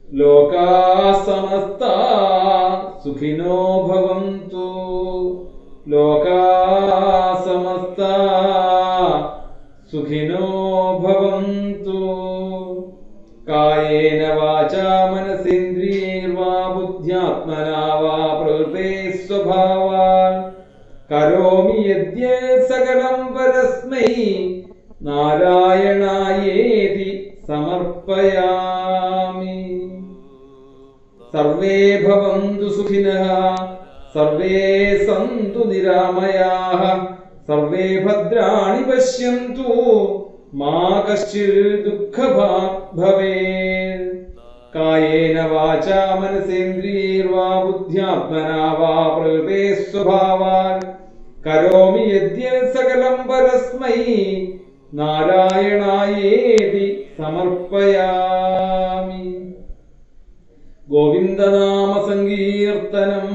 ലോകാഃ സമസ്താഃ സുഖിനോ ഭവന്തു. ലോകാഃ സമസ്താഃ സുഖിനോ ഭവന്തു. കായേന വാചാ മനസേന്ദ്രിയൈർവാ ബുദ്ധ്യാത്മനാ വാ പ്രകൃതേ സ്വഭാവാൻ കരോമി യദ്യത് സകലം പരസ്മൈ നാരായണായേതി സമർപ്പയാമി. സർവേ ഭവന്തു സുഖിനഃ, സർവേ സന്തു നിരാമയാഃ, സർവേ ഭദ്രാണി പശ്യന്തു, മാ കശ്ചിത് ദുഃഖഭാഗ് ഭവേത്. കായേന വാചാ മനസേന്ദ്രിയൈർവാ ബുദ്ധ്യാത്മനാ വാ പ്രകൃതേ സ്വഭാവാൻ കരോമി യദ്യത് സകലം പരസ്മൈ നാരായണായേതി സമർപ്പയാമി. ഗോവിന്ദനാമ സങ്കീർത്തനം